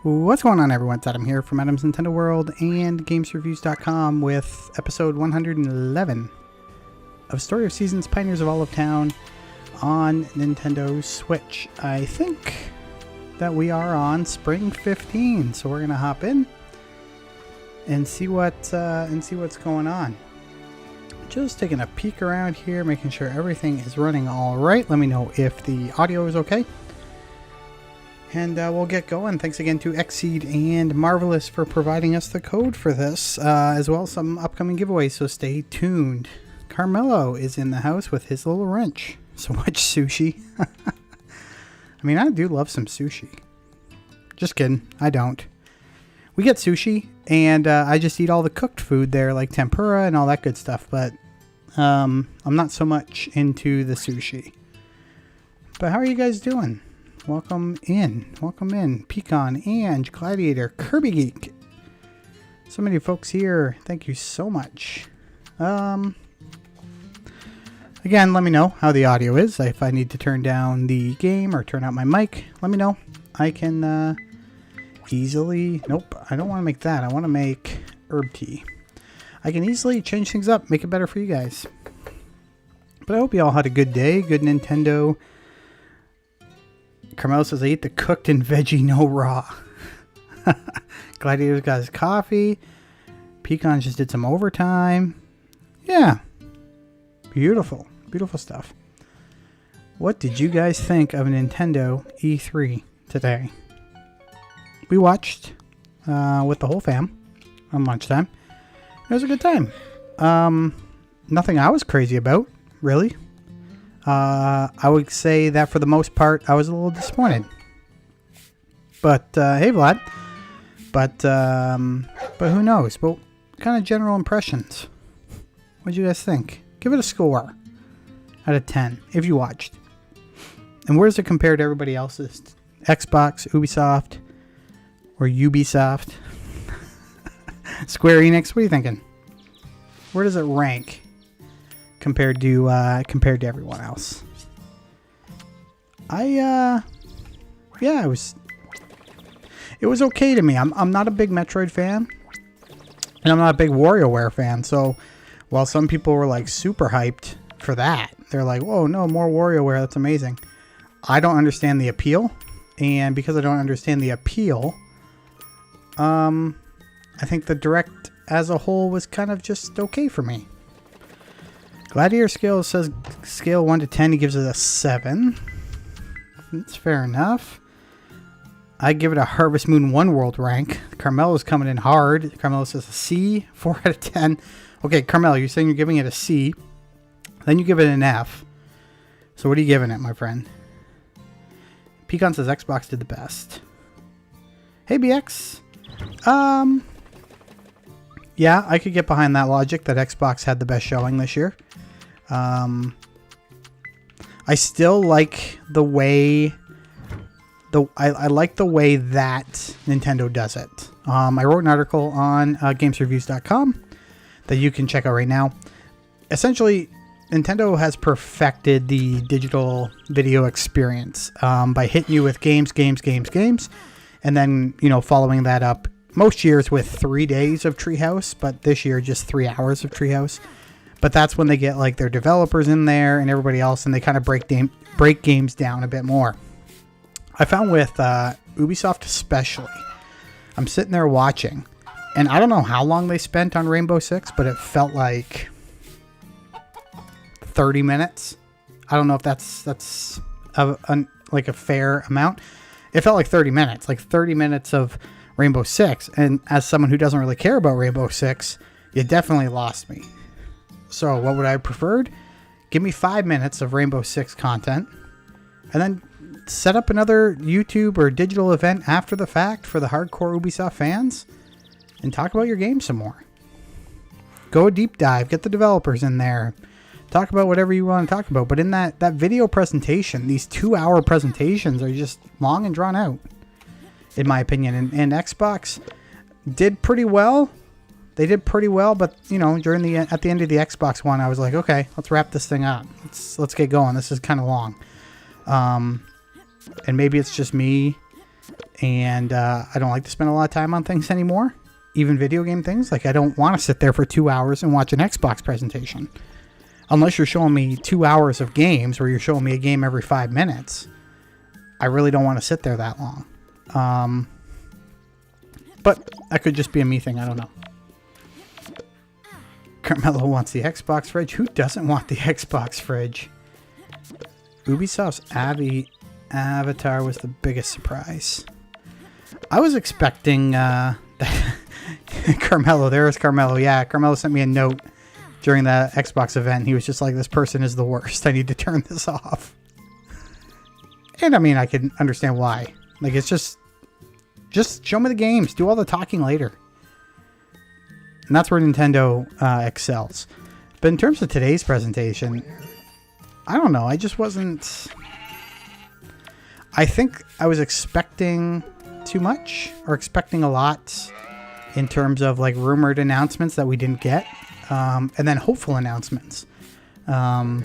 What's going on, everyone? It's Adam here from Adam's Nintendo World and GamesReviews.com with episode 111 of Story of Seasons Pioneers of Olive Town on Nintendo Switch. I think that we are on Spring 15, so we're gonna hop in and see what's going on. Just taking a peek around here, making sure everything is running all right. Let me know if the audio is okay. And we'll get going. Thanks again to Xseed and Marvelous for providing us the code for this, as well as some upcoming giveaways, so stay tuned. Carmelo is in the house with his little wrench. So much sushi. I mean, I do love some sushi. Just kidding. I don't. We get sushi, and I just eat all the cooked food there, like tempura and all that good stuff, but I'm not so much into the sushi. But how are you guys doing? Welcome in. Welcome in. Pecan, Ange, Gladiator, Kirby Geek. So many folks here. Thank you so much. Again, let me know how the audio is. If I need to turn down the game or turn out my mic, let me know. I can easily... Nope, I don't want to make that. I want to make herb tea. I can easily change things up, make it better for you guys. But I hope you all had a good day. Good Nintendo... Carmelo says, I eat the cooked and veggie, no raw. Gladiator's got his coffee. Pecan just did some overtime. Yeah. Beautiful. Beautiful stuff. What did you guys think of Nintendo E3 today? We watched with the whole fam on lunchtime. It was a good time. Nothing I was crazy about, really. I would say that for the most part, I was a little disappointed. But, hey, Vlad. But who knows? But kind of general impressions. What do you guys think? Give it a score out of 10 if you watched. And where does it compare to everybody else's? Xbox, Ubisoft, or Ubisoft? Square Enix, what are you thinking? Where does it rank compared to everyone else? Yeah, it was okay to me. I'm not a big Metroid fan, and I'm not a big WarioWare fan. So while some people were like super hyped for that, they're like, "Whoa, no more WarioWare! That's amazing." I don't understand the appeal, and because I don't understand the appeal, I think the Direct as a whole was kind of just okay for me. Gladiator scale says scale 1 to 10. He gives it a 7. That's fair enough. I give it a Harvest Moon 1 World rank. Carmelo's coming in hard. Carmelo says a C, 4 out of 10. Okay, Carmelo, you're saying you're giving it a C. Then you give it an F. So what are you giving it, my friend? Pecan says Xbox did the best. Hey, BX. Yeah, I could get behind that logic that Xbox had the best showing this year. I still like the way I like the way that Nintendo does it. I wrote an article on GamesReviews.com that you can check out right now. Essentially, Nintendo has perfected the digital video experience by hitting you with games, and then following that up most years with 3 days of Treehouse, but this year just 3 hours of Treehouse. But that's when they get like their developers in there and everybody else, and they kind of break games down a bit more. I found with Ubisoft especially, I'm sitting there watching, and I don't know how long they spent on Rainbow Six, but it felt like 30 minutes. I don't know if that's like a fair amount. It felt like 30 minutes, like 30 minutes of Rainbow Six. And as someone who doesn't really care about Rainbow Six, you definitely lost me. So what would I have preferred? Give me 5 minutes of Rainbow Six content, and then set up another YouTube or digital event after the fact for the hardcore Ubisoft fans, and talk about your game some more. Go a deep dive, get the developers in there, talk about whatever you want to talk about. But in that video presentation, these 2-hour presentations are just long and drawn out, in my opinion. And Xbox did pretty well. They did pretty well, but at the end of the Xbox One, I was like, okay, let's wrap this thing up. Let's get going. This is kind of long. And maybe it's just me And I don't like to spend a lot of time on things anymore. Even video game things. Like, I don't want to sit there for 2 hours and watch an Xbox presentation. Unless you're showing me 2 hours of games where you're showing me a game every 5 minutes. I really don't want to sit there that long. But that could just be a me thing. I don't know. Carmelo wants the Xbox fridge. Who doesn't want the Xbox fridge? Ubisoft's Avatar was the biggest surprise. I was expecting Carmelo. There is Carmelo. Yeah, Carmelo sent me a note during the Xbox event. He was just like, this person is the worst. I need to turn this off. And I mean, I can understand why. Like, it's just show me the games. Do all the talking later. And that's where Nintendo excels. But in terms of today's presentation, I don't know. I just wasn't... I think I was expecting too much, or expecting a lot in terms of like rumored announcements that we didn't get, and then hopeful announcements. I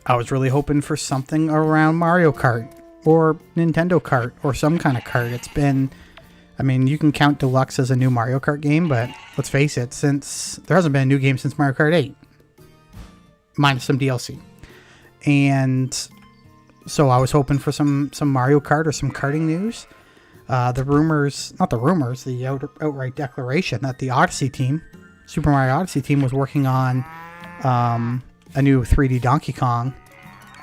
was really hoping for something around Mario Kart or Nintendo Kart or some kind of kart. It's been, I mean, you can count Deluxe as a new Mario Kart game, but let's face it, since there hasn't been a new game since Mario Kart 8, minus some DLC. And so I was hoping for some Mario Kart or some karting news. The rumors, not the rumors, the outright declaration that the Odyssey team, Super Mario Odyssey team, was working on a new 3D Donkey Kong.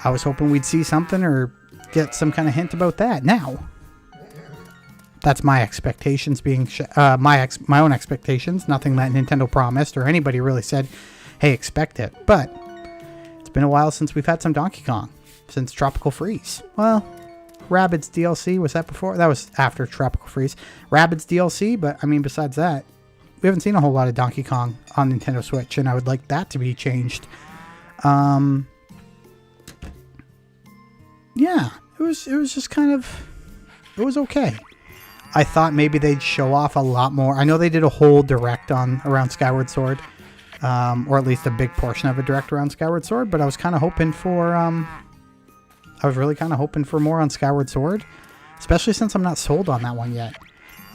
I was hoping we'd see something or get some kind of hint about that. Now, that's my expectations being my own expectations. Nothing that Nintendo promised or anybody really said, hey, expect it. But it's been a while since we've had some Donkey Kong. Since Tropical Freeze. Well, Rabbids DLC, was that before? That was after Tropical Freeze. Rabbids DLC, but I mean, besides that, we haven't seen a whole lot of Donkey Kong on Nintendo Switch, and I would like that to be changed. Yeah, it was just kind of, it was okay. I thought maybe they'd show off a lot more. I know they did a whole direct around Skyward Sword, or at least a big portion of a direct around Skyward Sword, but I was kind of hoping for, I was really kind of hoping for more on Skyward Sword, especially since I'm not sold on that one yet.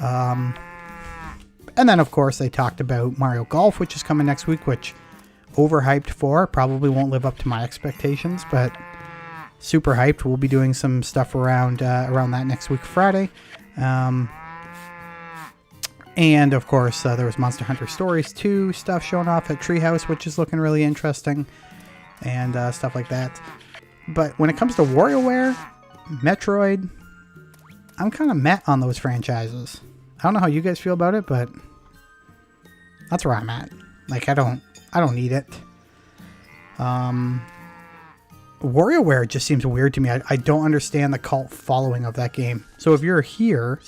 And then, of course, they talked about Mario Golf, which is coming next week, which overhyped for. Probably won't live up to my expectations, but super hyped. We'll be doing some stuff around that next week, Friday. And, of course, there was Monster Hunter Stories 2 stuff showing off at Treehouse, which is looking really interesting, and stuff like that. But when it comes to WarioWare, Metroid, I'm kind of met on those franchises. I don't know how you guys feel about it, but that's where I'm at. Like, I don't need it. WarioWare just seems weird to me. I don't understand the cult following of that game. So if you're here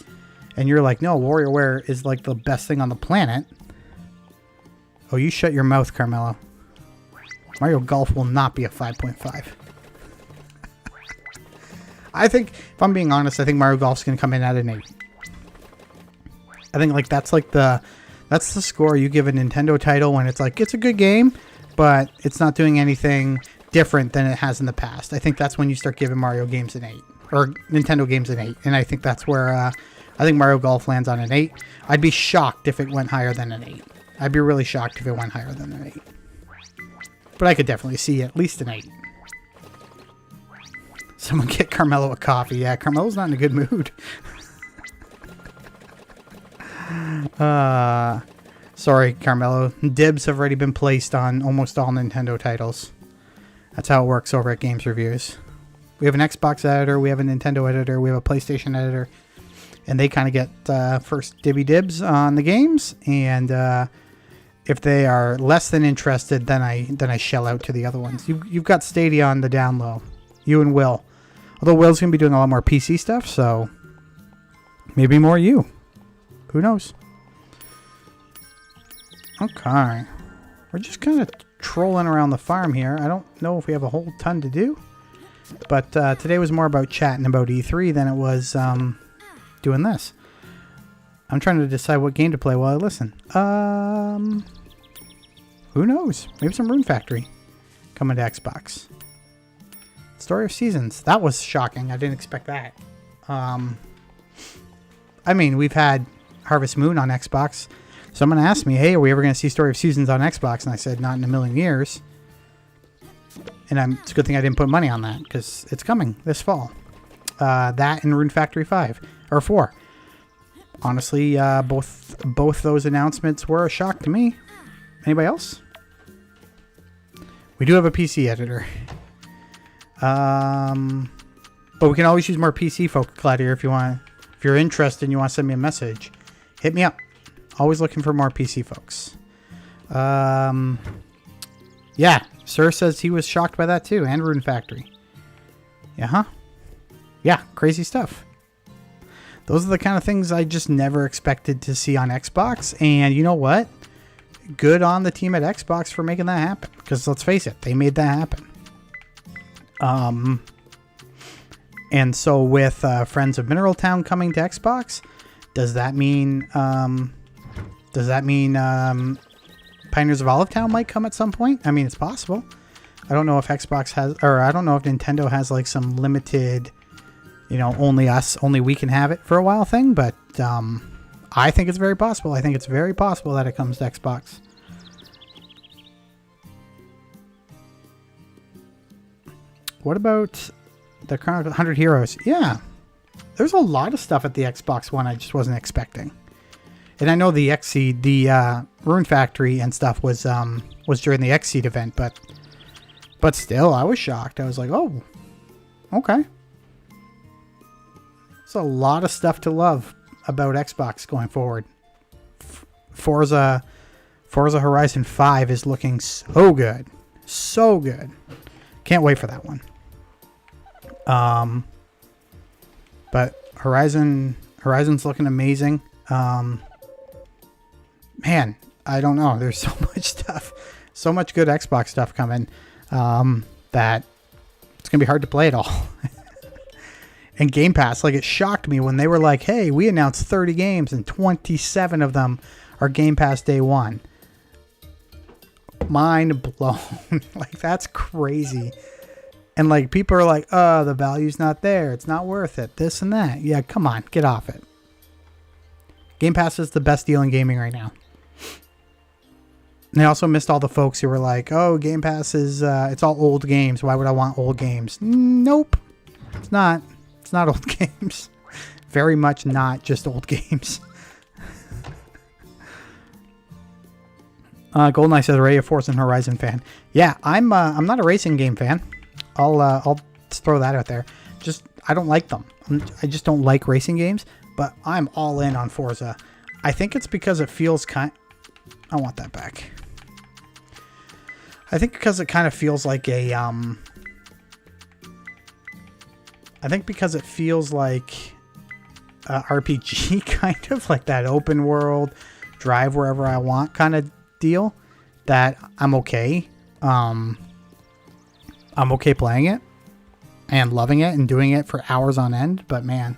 and you're like, no, WarioWare is like the best thing on the planet. Oh, you shut your mouth, Carmelo. Mario Golf will not be a 5.5. I think, if I'm being honest, I think Mario Golf's going to come in at an 8. I think like that's the score you give a Nintendo title when it's like, it's a good game, but it's not doing anything different than it has in the past. I think that's when you start giving Mario games an 8, or Nintendo games an 8. And I think that's where I think Mario Golf lands on an 8. I'd be shocked if it went higher than an 8. I'd be really shocked if it went higher than an 8. But I could definitely see at least an 8. Someone get Carmelo a coffee. Yeah, Carmelo's not in a good mood. Sorry, Carmelo. Dibs have already been placed on almost all Nintendo titles. That's how it works over at Games Reviews. We have an Xbox editor, we have a Nintendo editor, we have a PlayStation editor, and they kind of get first dibs on the games. And if they are less than interested, then I shell out to the other ones. You've got Stadia on the down low. You and Will. Although Will's going to be doing a lot more PC stuff, so maybe more you. Who knows? Okay. We're just kind of trolling around the farm here. I don't know if we have a whole ton to do. But today was more about chatting about E3 than it was doing this. I'm trying to decide what game to play while I listen. Who knows? Maybe some Rune Factory coming to Xbox. Story of Seasons. That was shocking. I didn't expect that. I mean, we've had Harvest Moon on Xbox. Someone asked me, hey, are we ever going to see Story of Seasons on Xbox? And I said, not in a million years. And it's a good thing I didn't put money on that, because it's coming this fall. That and Rune Factory 5, or 4. Honestly, both those announcements were a shock to me. Anybody else? We do have a PC editor. But we can always use more PC folk, Claudia, if you want. If you're interested and you want to send me a message, hit me up. Always looking for more PC folks. Yeah, Sir says he was shocked by that too, and Rune Factory. Yeah, crazy stuff. Those are the kind of things I just never expected to see on Xbox. And you know what? Good on the team at Xbox for making that happen. Because let's face it, they made that happen. And so with Friends of Mineral Town coming to Xbox, does that mean Pioneers of Olive Town might come at some point? I mean, it's possible. I don't know if Xbox has, or I don't know if Nintendo has like some limited, only we can have it for a while thing, but I think it's very possible. I think it's very possible that it comes to Xbox. What about the Chrono 100 Heroes? Yeah, there's a lot of stuff at the Xbox One I just wasn't expecting. And I know the Xseed, the Rune Factory and stuff was during the Xseed event, but still, I was shocked. I was like, oh, okay. There's a lot of stuff to love about Xbox going forward. Forza Horizon 5 is looking so good. So good. Can't wait for that one. But Horizon's looking amazing. Man, I don't know. There's so much stuff. So much good Xbox stuff coming that it's going to be hard to play it all. And Game Pass, like, it shocked me when they were like, hey, we announced 30 games and 27 of them are Game Pass day one. Mind blown. Like, that's crazy. And, like, people are like, oh, the value's not there. It's not worth it. This and that. Yeah, come on. Get off it. Game Pass is the best deal in gaming right now. And they also missed all the folks who were like, oh, Game Pass is, it's all old games. Why would I want old games? Nope. It's not. It's not old games. Very much not just old games. GoldenEye says, "Are you a Forza and Horizon fan?" Yeah, I'm not a racing game fan. I'll just throw that out there. I don't like them. I just don't like racing games. But I'm all in on Forza. I think it's because it feels I want that back. I think because it kind of feels like a I think because it feels like a RPG, kind of like that open world, drive wherever I want kind of deal, that I'm okay. I'm okay playing it and loving it and doing it for hours on end. But man,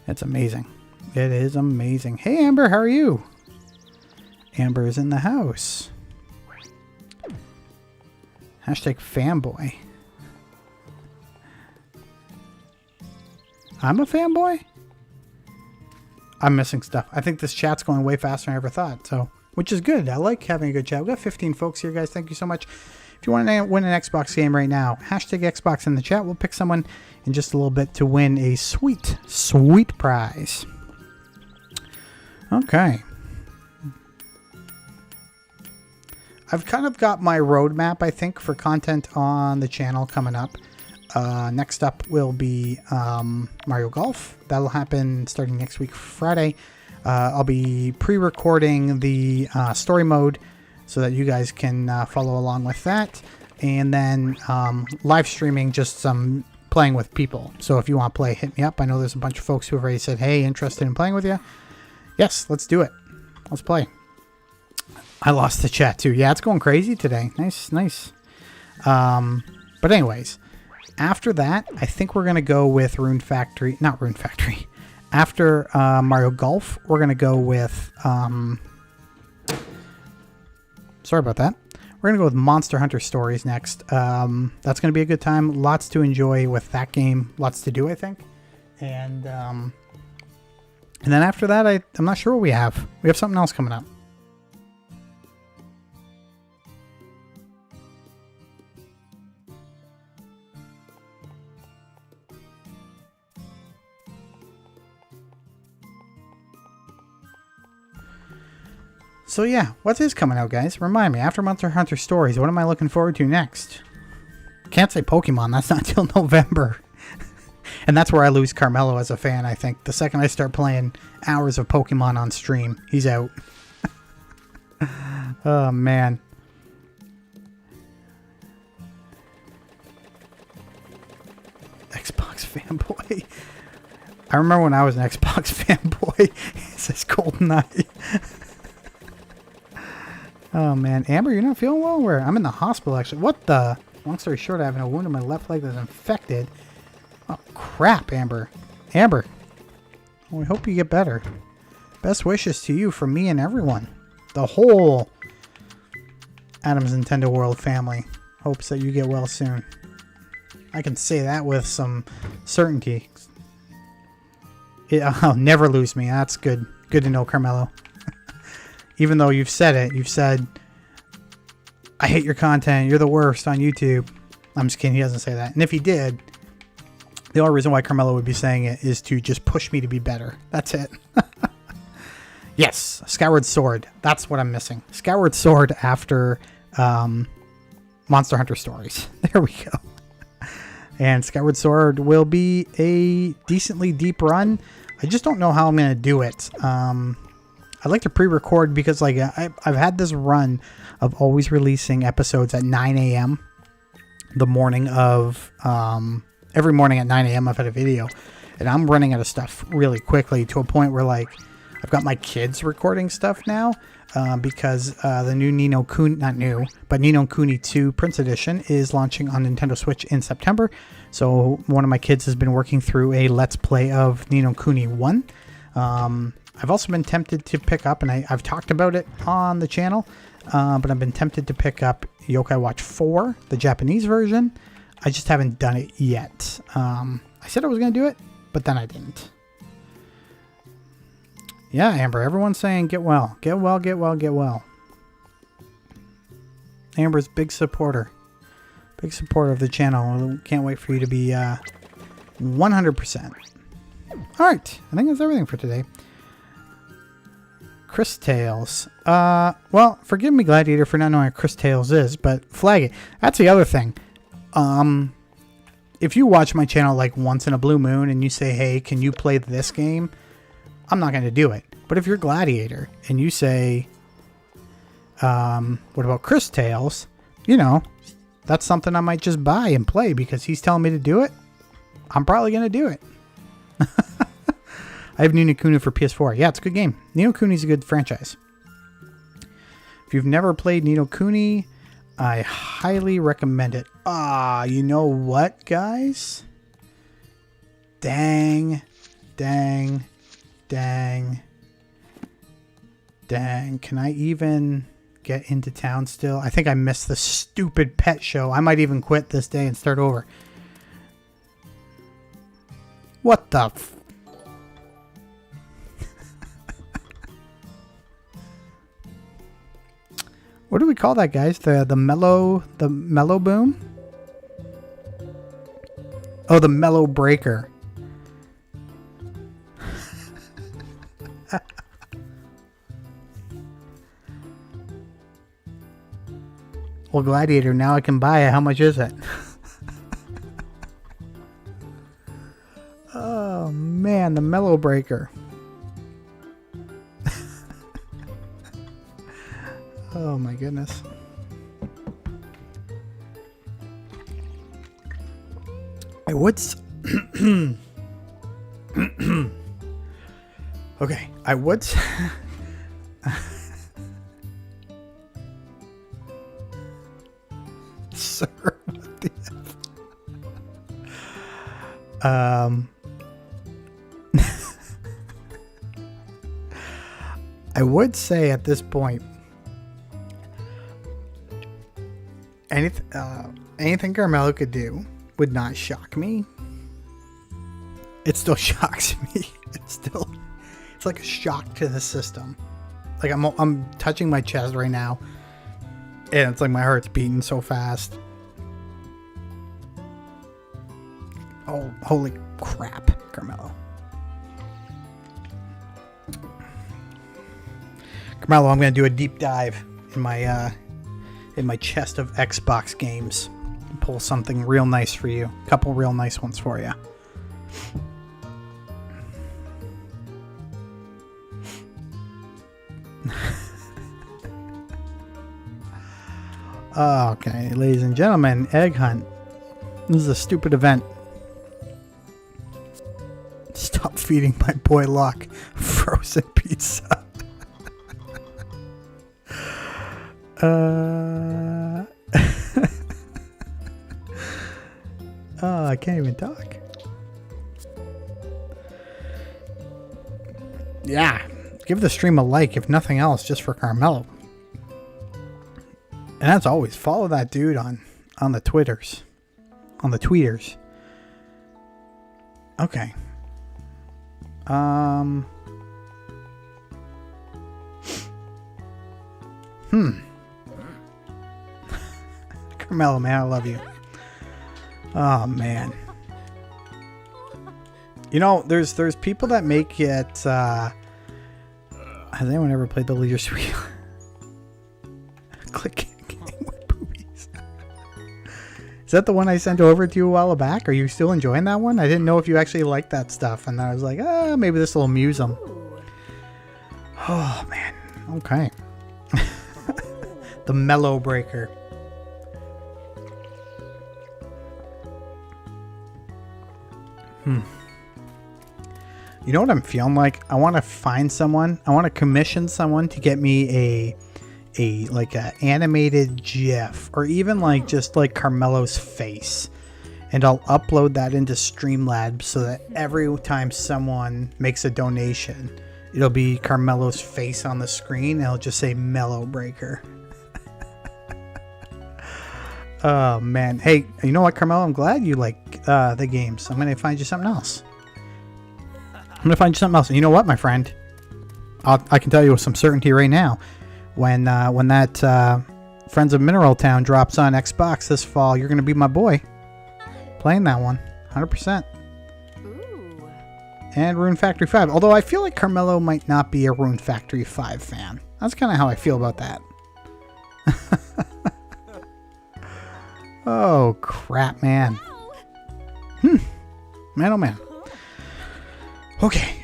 it's amazing. It is amazing. Hey, Amber, how are you? Amber is in the house. Hashtag fanboy. I'm a fanboy? I'm missing stuff. I think this chat's going way faster than I ever thought, so, which is good. I like having a good chat. We've got 15 folks here, guys. Thank you so much. If you want to win an Xbox game right now, hashtag Xbox in the chat. We'll pick someone in just a little bit to win a sweet, sweet prize. Okay. I've kind of got my roadmap, I think, for content on the channel coming up. Next up will be Mario Golf. That'll happen starting next week, Friday. I'll be pre-recording the story mode so that you guys can follow along with that. And then live streaming just some playing with people. So if you want to play, hit me up. I know there's a bunch of folks who have already said, hey, interested in playing with you. Yes, let's do it. Let's play. I lost the chat too. Yeah, it's going crazy today. Nice, nice. But anyways, after that, I think we're going to go with Rune Factory. Not Rune Factory. After Mario Golf, we're going to go with... sorry about that. We're going to go with Monster Hunter Stories next. That's going to be a good time. Lots to enjoy with that game. Lots to do, I think. And And then after that, I'm not sure what we have. We have something else coming up. So yeah, what is coming out, guys? Remind me, after Monster Hunter Stories, what am I looking forward to next? Can't say Pokemon, that's not till November. And that's where I lose Carmelo as a fan, I think. The second I start playing hours of Pokemon on stream, he's out. Oh, man. Xbox fanboy. I remember when I was an Xbox fanboy. It says GoldenEye. Oh, man. Amber, you're not feeling well? Where? I'm in the hospital, actually. What the? Long story short, I have a wound in my left leg that's infected. Oh, crap, Amber. Amber. Well, we hope you get better. Best wishes to you from me and everyone. The whole Adam's Nintendo World family hopes that you get well soon. I can say that with some certainty. I'll never lose me. That's good. Good to know, Carmelo. Even though you've said it, you've said, I hate your content, you're the worst on YouTube. I'm just kidding, he doesn't say that. And if he did, the only reason why Carmelo would be saying it is to just push me to be better. That's it. Yes, Skyward Sword. That's what I'm missing. Skyward Sword after Monster Hunter Stories. There we go. And Skyward Sword will be a decently deep run. I just don't know how I'm going to do it. I like to pre-record because like I've had this run of always releasing episodes at 9 a.m. the morning of, every morning at 9 a.m. I've had a video, and I'm running out of stuff really quickly to a point where like I've got my kids recording stuff now because the new Ni no Kuni, not new, but Ni no Kuni 2 Prince Edition is launching on Nintendo Switch in September. So one of my kids has been working through a Let's Play of Ni no Kuni 1. I've also been tempted to pick up, and I've talked about it on the channel, but I've been tempted to pick up Yokai Watch 4, the Japanese version. I just haven't done it yet. I said I was going to do it, but then I didn't. Yeah, Amber, everyone's saying get well. Get well, get well, get well. Amber's big supporter. Big supporter of the channel. Can't wait for you to be 100%. Alright, I think that's everything for today. Chris Tales. Well, forgive me, Gladiator, for not knowing what Chris Tales is, but flag it. That's the other thing. If you watch my channel like once in a blue moon and you say, hey, can you play this game? I'm not going to do it. But if you're Gladiator and you say, what about Chris Tales? You know, that's something I might just buy and play because he's telling me to do it. I'm probably going to do it. I have Ni no Kuni for PS4. Yeah, it's a good game. Ni no Kuni is a good franchise. If you've never played Ni no Kuni, I highly recommend it. You know what, guys? Dang. Can I even get into town still? I think I missed the stupid pet show. I might even quit this day and start over. What the f... What do we call that, guys? The mellow boom? Oh, the mellow breaker. Well, Gladiator, now I can buy it. How much is it? Oh, man, the mellow breaker. Oh my goodness. I would okay, I would sir, what the F? I would say at this point anything Carmelo could do would not shock me. It still shocks me. It It's like a shock to the system. Like I'm touching my chest right now, and it's like my heart's beating so fast. Oh, holy crap, Carmelo. Carmelo, I'm going to do a deep dive in my chest of Xbox games. Pull something real nice for you. A couple real nice ones for you. Okay, ladies and gentlemen, Egg Hunt. This is a stupid event. Stop feeding my boy Luck frozen pizza. Oh, I can't even talk. Yeah, give the stream a like, if nothing else, just for Carmelo. And as always, follow that dude on the Twitters. On the tweeters. Okay. Carmelo, man, I love you. Oh, man. You know, there's people that make it, has anyone ever played the Leisure Suite? Click game with boobies. Is that the one I sent over to you a while back? Are you still enjoying that one? I didn't know if you actually liked that stuff, and I was like, maybe this will amuse them. Oh, man. Okay. The Mellow Breaker. You know what I'm feeling like? I want to find someone. I want to commission someone to get me a animated GIF, or even like just like Carmelo's face, and I'll upload that into Streamlabs so that every time someone makes a donation, it'll be Carmelo's face on the screen, and it'll just say Mellow Breaker. Oh man, hey, you know what, Carmelo? I'm glad you like the games. I'm gonna find you something else. And you know what, my friend? I can tell you with some certainty right now. When that Friends of Mineral Town drops on Xbox this fall, you're gonna be my boy. Playing that one, 100%. Ooh. And Rune Factory 5. Although I feel like Carmelo might not be a Rune Factory 5 fan. That's kind of how I feel about that. Oh crap, man. Man, oh man. Okay.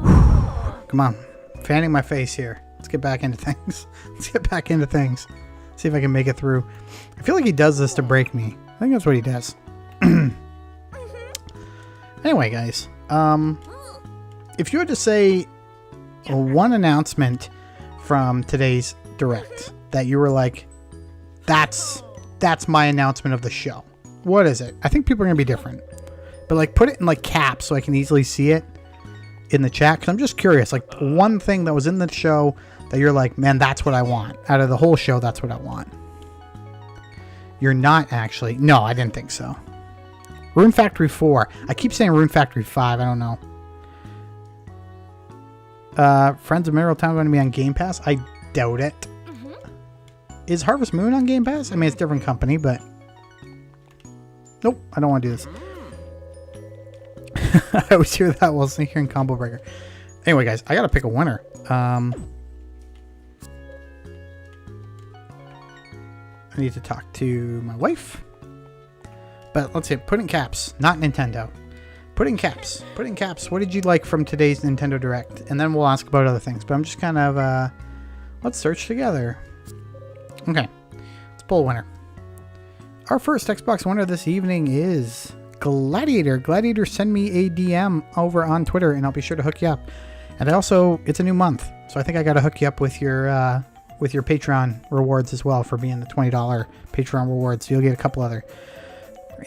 Come on. Fanning my face here. Let's get back into things. See if I can make it through. I feel like he does this to break me. I think that's what he does. Anyway, guys. If you had to say one announcement from today's Direct that you were like, that's my announcement of the show, what is it? I think people are going to be different. But like, put it in like caps so I can easily see it in the chat, because I'm just curious, like one thing that was in the show that you're like, man, that's what I want. Out of the whole show, that's what I want. You're not actually. No, I didn't think so. Rune Factory 4. I keep saying Rune Factory 5. I don't know. Friends of Mineral Town going to be on Game Pass? I doubt it. Mm-hmm. Is Harvest Moon on Game Pass? I mean, it's a different company, but... Nope, I don't want to do this. I always hear that while hearing Combo Breaker. Anyway, guys, I got to pick a winner. I need to talk to my wife. But let's see, put in caps, not Nintendo. Put in caps. Put in caps. What did you like from today's Nintendo Direct? And then we'll ask about other things. But I'm just kind of, let's search together. Okay, let's pull a winner. Our first Xbox winner this evening is Gladiator. Gladiator, send me a DM over on Twitter and I'll be sure to hook you up. And I also, it's a new month, so I think I got to hook you up with your Patreon rewards as well for being the $20 Patreon rewards. So you'll get a couple other.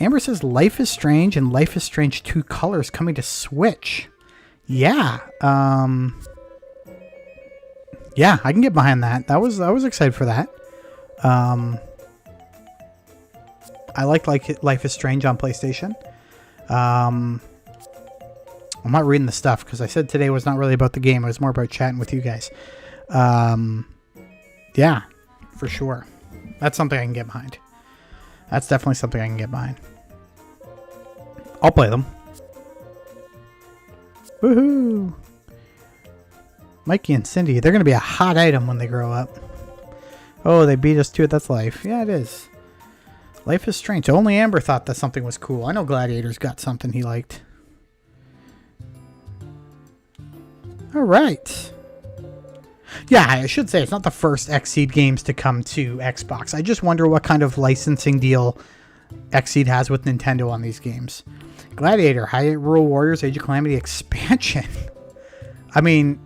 Amber says Life is Strange and Life is Strange 2 Colors coming to Switch. Yeah. Yeah, I can get behind that. I was excited for that. I like Life is Strange on PlayStation. I'm not reading the stuff because I said today was not really about the game. It was more about chatting with you guys. Yeah, for sure. That's something I can get behind. That's definitely something I can get behind. I'll play them. Woohoo! Mikey and Cindy, they're going to be a hot item when they grow up. Oh, they beat us to it. That's life. Yeah, it is. Life is strange. Only Amber thought that something was cool. I know Gladiator's got something he liked. All right. Yeah, I should say it's not the first Xseed games to come to Xbox. I just wonder what kind of licensing deal Xseed has with Nintendo on these games. Gladiator, Hyrule Warriors Age of Calamity expansion. I mean,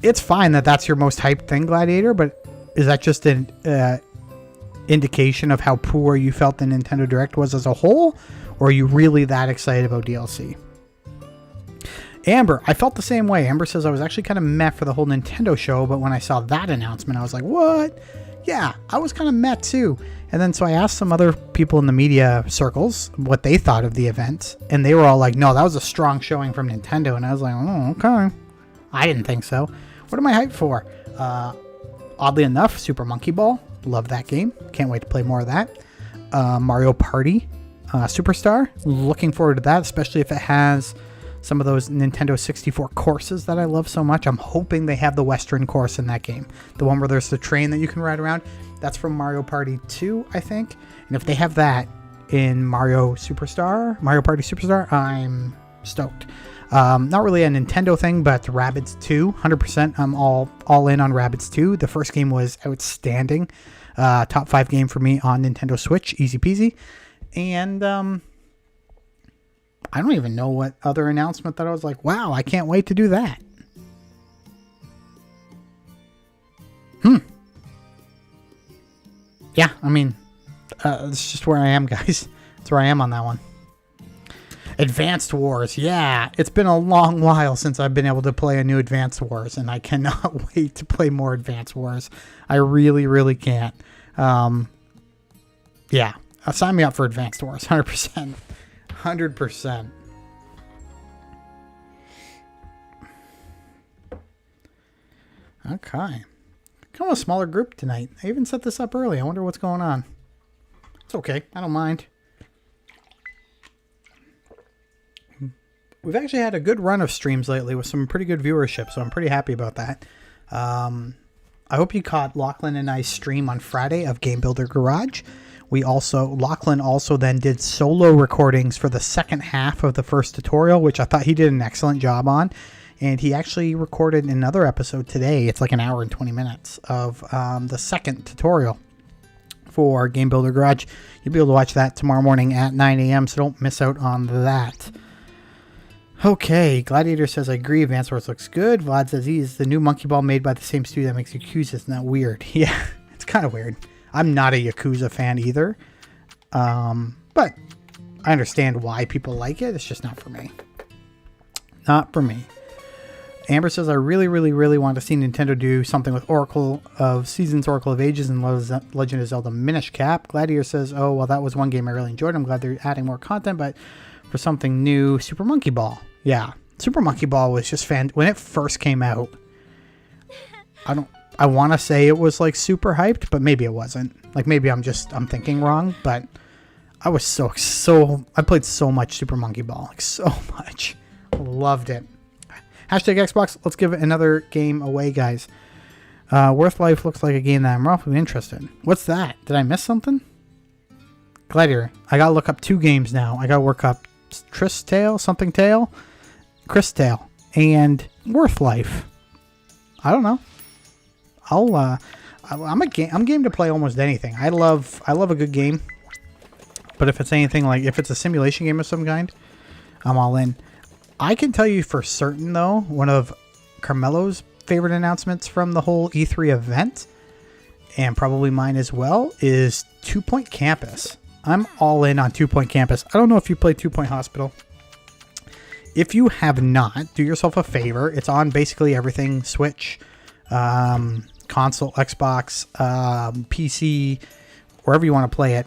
it's fine that that's your most hyped thing, Gladiator, but is that just an indication of how poor you felt the Nintendo Direct was as a whole? Or are you really that excited about DLC? Amber, I felt the same way. Amber says I was actually kind of meh for the whole Nintendo show, but when I saw that announcement, I was like, what? Yeah, I was kind of meh too. And then so I asked some other people in the media circles what they thought of the event, and they were all like, no, that was a strong showing from Nintendo. And I was like, oh, okay. I didn't think so. What am I hyped for? Oddly enough, Super Monkey Ball. Love that game. Can't wait to play more of that. Mario Party Superstar. Looking forward to that, especially if it has some of those Nintendo 64 courses that I love so much. I'm hoping they have the Western course in that game. The one where there's the train that you can ride around. That's from Mario Party 2, I think. And if they have that in Mario Party Superstar, I'm stoked. Not really a Nintendo thing, but Rabbids 2, 100%. I'm all in on Rabbids 2. The first game was outstanding. Top 5 game for me on Nintendo Switch. Easy peasy. And I don't even know what other announcement that I was like, wow, I can't wait to do that. Yeah, I mean, it's just where I am, guys. That's where I am on that one. Advanced Wars. Yeah, it's been a long while since I've been able to play a new Advanced Wars, and I cannot wait to play more Advanced Wars. I really, really can't. Yeah, sign me up for Advanced Wars, 100%. 100%. Okay. Kind of a smaller group tonight. I even set this up early. I wonder what's going on. It's okay. I don't mind. We've actually had a good run of streams lately with some pretty good viewership, so I'm pretty happy about that. I hope you caught Lachlan and I's stream on Friday of Game Builder Garage. Lachlan also then did solo recordings for the second half of the first tutorial, which I thought he did an excellent job on. And he actually recorded another episode today. It's like an hour and 20 minutes of the second tutorial for Game Builder Garage. You'll be able to watch that tomorrow morning at 9 a.m., so don't miss out on that. Okay, Gladiator says, I agree, Advance Wars looks good. Vlad says he's the new Monkey Ball made by the same studio that makes Yakuza. Isn't that weird? Yeah, it's kind of weird. I'm not a Yakuza fan either. But I understand why people like it. It's just not for me. Not for me. Amber says, I really, really, really want to see Nintendo do something with Oracle of Seasons, Oracle of Ages, and Legend of Zelda Minish Cap. Gladiator says, oh, well, that was one game I really enjoyed. I'm glad they're adding more content, but for something new, Super Monkey Ball. Yeah, Super Monkey Ball was just when it first came out. I want to say it was like super hyped, but maybe it wasn't. Like maybe I'm thinking wrong, but I was I played so much Super Monkey Ball, like so much. Loved it. Hashtag Xbox, let's give it another game away, guys. Worth Life looks like a game that I'm roughly interested in. What's that? Did I miss something? Gladiator, I gotta look up 2 games now. I gotta work up Chris Tale, and Worth Life. I don't know. I'm game to play almost anything. I love a good game. But if it's anything like, if it's a simulation game of some kind, I'm all in. I can tell you for certain, though, one of Carmelo's favorite announcements from the whole E3 event, and probably mine as well, is 2 Point Campus. I'm all in on 2 Point Campus. I don't know if you play 2 Point Hospital. If you have not, do yourself a favor. It's on basically everything. Switch, console, Xbox, PC, wherever you want to play it.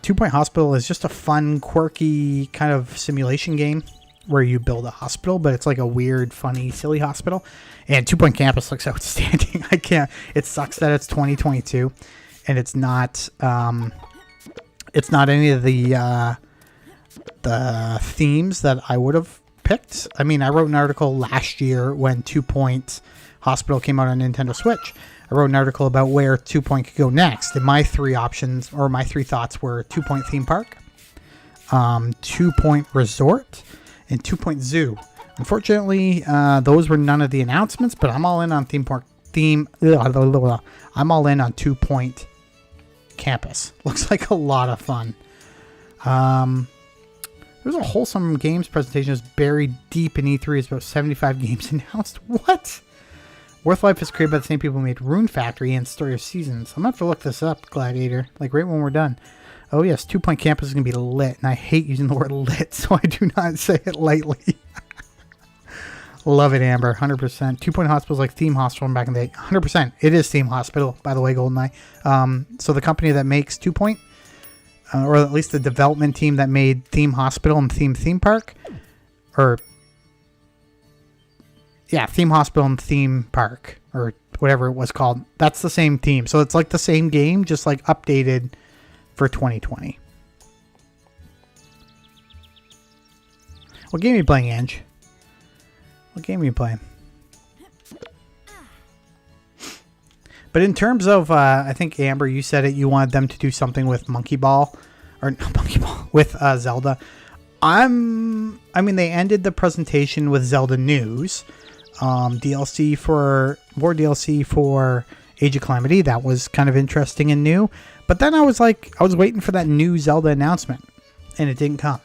2 Point Hospital is just a fun, quirky kind of simulation game. where you build a hospital, but it's like a weird, funny, silly hospital. And 2 Point Campus looks outstanding. I can't. It sucks that it's 2022, and it's not. It's not any of the themes that I would have picked. I mean, I wrote an article last year when 2 Point Hospital came out on Nintendo Switch. I wrote an article about where 2 Point could go next, and my three options, or my three thoughts, were 2 Point Theme Park, 2 Point Resort, and 2 Point Zoo. Unfortunately, those were none of the announcements, but I'm all in on I'm all in on 2 Point Campus. Looks like a lot of fun. There's a wholesome games presentation that's buried deep in E3. It's about 75 games announced. What? Worth Life is created by the same people who made Rune Factory and Story of Seasons. I'm going to have to look this up, Gladiator. Like right when we're done. Oh yes, 2 Point Campus is going to be lit. And I hate using the word lit, so I do not say it lightly. Love it, Amber. 100%. 2 Point Hospital is like Theme Hospital from back in the day. 100%. It is Theme Hospital, by the way, GoldenEye. So the company that makes 2 Point, or at least the development team that made Theme Hospital and Theme Park, or yeah, Theme Hospital and Theme Park, or whatever it was called. That's the same team. So it's like the same game, just like updated for 2020. What game are you playing, Ange? What game are you playing? But in terms of, I think, Amber, you said it, you wanted them to do something with Monkey Ball, or not Monkey Ball, with Zelda. I mean, they ended the presentation with Zelda news. More DLC for Age of Calamity. That was kind of interesting and new. But then I was waiting for that new Zelda announcement, and it didn't come.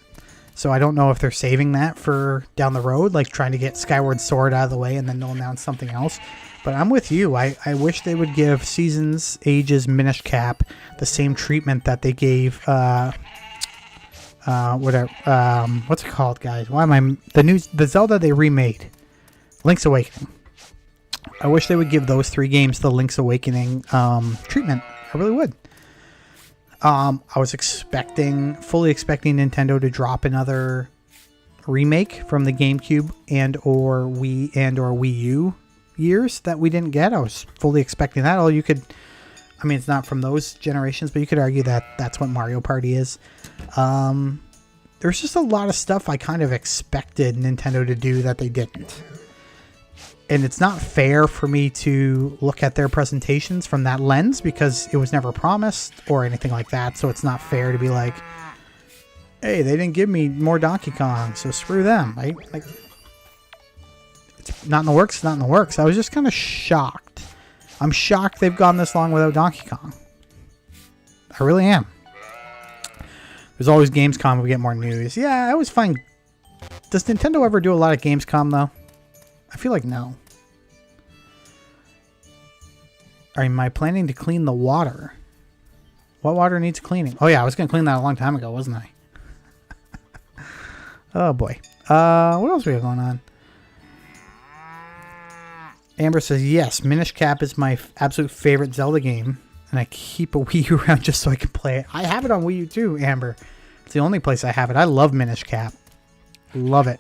So I don't know if they're saving that for down the road, like trying to get Skyward Sword out of the way and then they'll announce something else. But I'm with you. I wish they would give Seasons, Ages, Minish Cap the same treatment that they gave what's it called, guys? The Zelda they remade, Link's Awakening. I wish they would give those three games the Link's Awakening treatment. I really would. I was fully expecting Nintendo to drop another remake from the GameCube and or Wii U years that we didn't get. I was fully expecting that. It's not from those generations, but you could argue that that's what Mario Party is. There's just a lot of stuff I kind of expected Nintendo to do that they didn't. And it's not fair for me to look at their presentations from that lens because it was never promised or anything like that. So it's not fair to be like, hey, they didn't give me more Donkey Kong, so screw them, right? Like, it's not in the works, not in the works. I was just kind of shocked. I'm shocked they've gone this long without Donkey Kong. I really am. There's always Gamescom, we get more news. Yeah, I always find... Does Nintendo ever do a lot of Gamescom, though? I feel like no. Am I planning to clean the water? What water needs cleaning? Oh yeah, I was going to clean that a long time ago, wasn't I? Oh boy. What else we have going on? Amber says, yes, Minish Cap is my absolute favorite Zelda game. And I keep a Wii U around just so I can play it. I have it on Wii U too, Amber. It's the only place I have it. I love Minish Cap. Love it.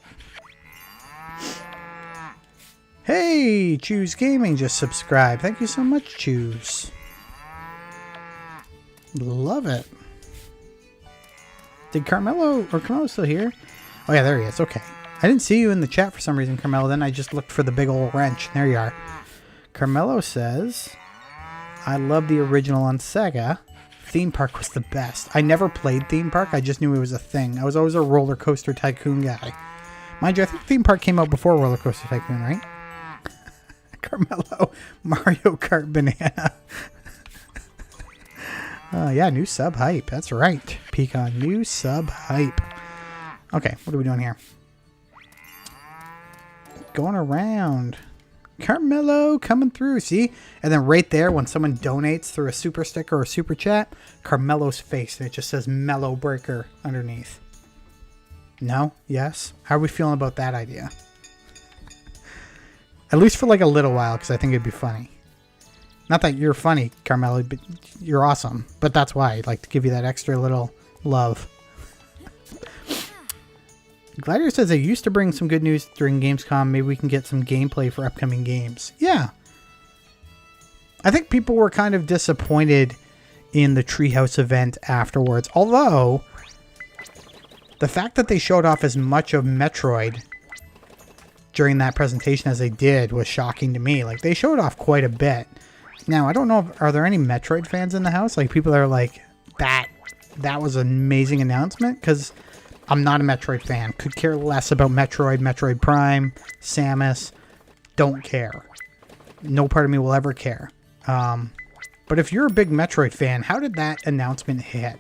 Hey, Choose Gaming just subscribed. Thank you so much, Choose. Love it. Did Carmelo still here? Oh yeah, there he is. Okay. I didn't see you in the chat for some reason, Carmelo. Then I just looked for the big old wrench. There you are. Carmelo says, I love the original on Sega. Theme Park was the best. I never played Theme Park. I just knew it was a thing. I was always a Roller Coaster Tycoon guy. Mind you, I think Theme Park came out before Roller Coaster Tycoon, right? Carmelo, Mario Kart Banana. Yeah, new sub hype. That's right. Pecan, new sub hype. Okay, what are we doing here? Going around. Carmelo coming through. See? And then right there, when someone donates through a super sticker or a super chat, Carmelo's face. And it just says Mellow Breaker underneath. No? Yes? How are we feeling about that idea? At least for like a little while, because I think it'd be funny. Not that you're funny, Carmelo, but you're awesome. But that's why I'd like to give you that extra little love. Gladiator says they used to bring some good news during Gamescom. Maybe we can get some gameplay for upcoming games. Yeah. I think people were kind of disappointed in the Treehouse event afterwards. Although, the fact that they showed off as much of Metroid during that presentation as they did was shocking to me. Like, they showed off quite a bit. Now, I don't know, are there any Metroid fans in the house? Like, people that are like, that was an amazing announcement? Because I'm not a Metroid fan. Could care less about Metroid, Metroid Prime, Samus. Don't care. No part of me will ever care. But if you're a big Metroid fan, how did that announcement hit?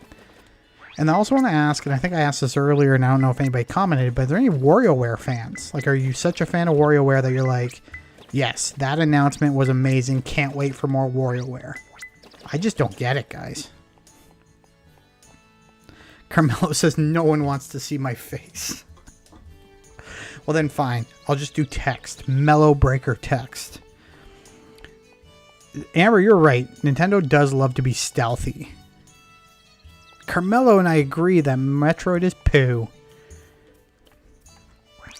And I also want to ask, and I think I asked this earlier, and I don't know if anybody commented, but are there any WarioWare fans? Like, are you such a fan of WarioWare that you're like, yes, that announcement was amazing, can't wait for more WarioWare? I just don't get it, guys. Carmelo says, no one wants to see my face. Well, then fine. I'll just do text. Mellow breaker text. Amber, you're right. Nintendo does love to be stealthy. Carmelo and I agree that Metroid is poo.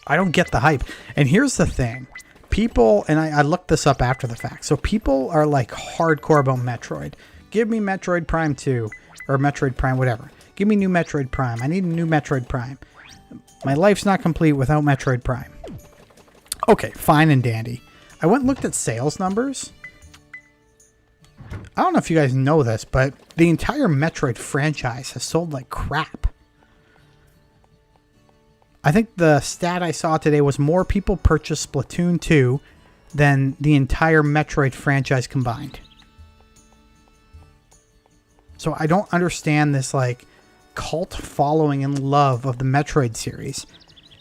I don't get the hype. And here's the thing. People, and I looked this up after the fact. So people are like hardcore about Metroid. Give me Metroid Prime 2. Or Metroid Prime, whatever. Give me new Metroid Prime. I need a new Metroid Prime. My life's not complete without Metroid Prime. Okay, fine and dandy. I went and looked at sales numbers. I don't know if you guys know this, but the entire Metroid franchise has sold like crap. I think the stat I saw today was more people purchased Splatoon 2 than the entire Metroid franchise combined. So I don't understand this like cult following and love of the Metroid series.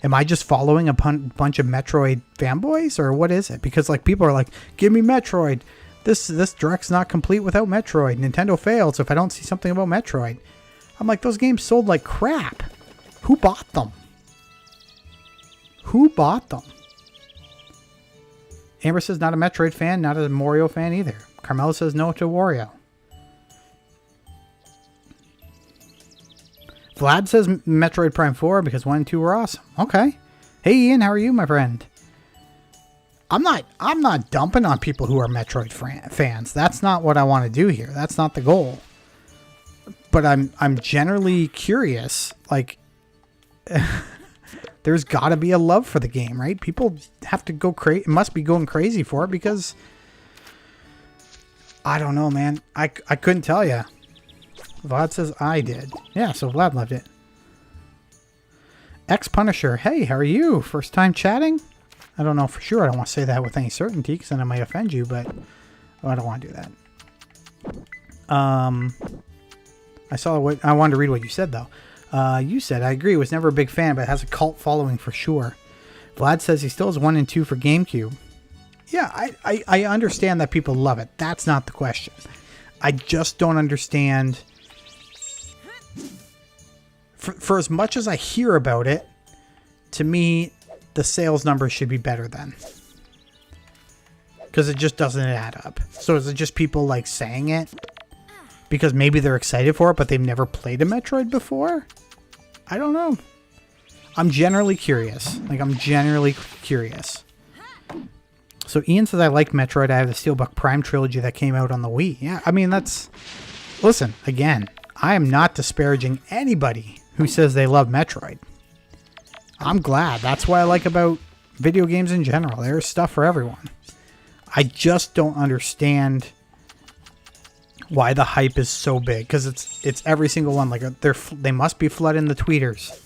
Am I just following a bunch of Metroid fanboys, or what is it? Because like people are like, give me Metroid. This Direct's not complete without Metroid. Nintendo failed, so if I don't see something about Metroid. I'm like, those games sold like crap. Who bought them? Who bought them? Amber says not a Metroid fan, not a Mario fan either. Carmelo says no to Wario. Vlad says Metroid Prime 4 because 1 and 2 were awesome. Okay. Hey Ian, how are you, my friend? I'm not dumping on people who are Metroid fans. That's not what I want to do here. That's not the goal. But I'm generally curious. Like, there's got to be a love for the game, right? People have to go crazy. Must be going crazy for it because I don't know, man. I couldn't tell you. Vlad says I did. Yeah, so Vlad loved it. X-Punisher. Hey, how are you? First time chatting? I don't know for sure. I don't want to say that with any certainty because then I might offend you, but I don't want to do that. I wanted to read what you said, though. You said, I agree, was never a big fan, but it has a cult following for sure. Vlad says he still has 1 and 2 for GameCube. Yeah, I understand that people love it. That's not the question. I just don't understand. For as much as I hear about it, to me, the sales numbers should be better then. Because it just doesn't add up. So is it just people like saying it? Because maybe they're excited for it, but they've never played a Metroid before? I don't know. I'm generally curious. Like, I'm generally curious. So Ian says, I like Metroid. I have the Steelbook Prime trilogy that came out on the Wii. Yeah, I mean, that's... Listen, again, I am not disparaging anybody who says they love Metroid. I'm glad. That's what I like about video games in general. There's stuff for everyone. I just don't understand why the hype is so big. Because it's every single one. Like they must be flooding the tweeters.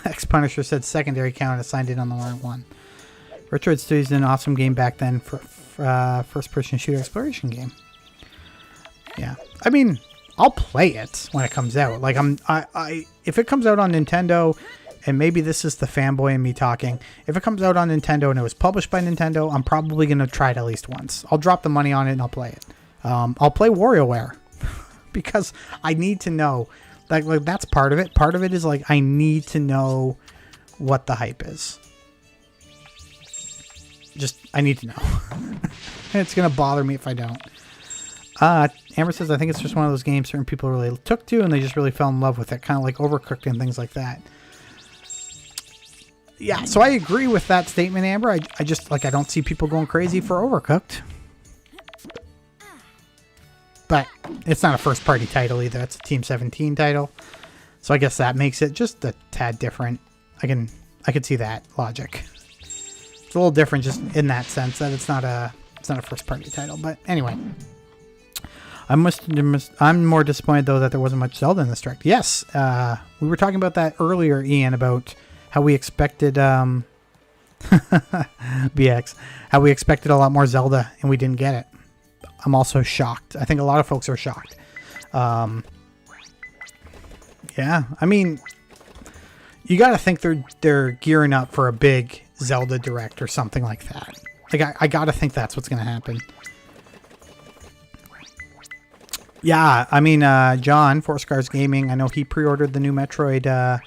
X-Punisher said secondary count assigned in on the wrong one. Yr2 Studios did an awesome game back then for first-person shooter exploration game. Yeah, I mean, I'll play it when it comes out. Like if it comes out on Nintendo, and maybe this is the fanboy in me talking. If it comes out on Nintendo and it was published by Nintendo, I'm probably gonna try it at least once. I'll drop the money on it and I'll play it. I'll play WarioWare because I need to know. Like that's part of it. Part of it is like I need to know what the hype is. I need to know. And it's gonna bother me if I don't. Amber says, I think it's just one of those games certain people really took to and they just really fell in love with it. Kind of like Overcooked and things like that. Yeah, so I agree with that statement, Amber. I just, like, I don't see people going crazy for Overcooked. But it's not a first-party title either. It's a Team 17 title. So I guess that makes it just a tad different. I could see that logic. It's a little different just in that sense that it's not a first-party title. But anyway. I'm more disappointed, though, that there wasn't much Zelda in this direct. Yes, we were talking about that earlier, Ian, about how we expected BX, how we expected a lot more Zelda, and we didn't get it. I'm also shocked. I think a lot of folks are shocked. Yeah, I mean, you got to think they're gearing up for a big Zelda Direct or something like that. Like, I got to think that's what's going to happen. Yeah, I mean, John, Four Scars Gaming, I know he pre-ordered the new Metroid.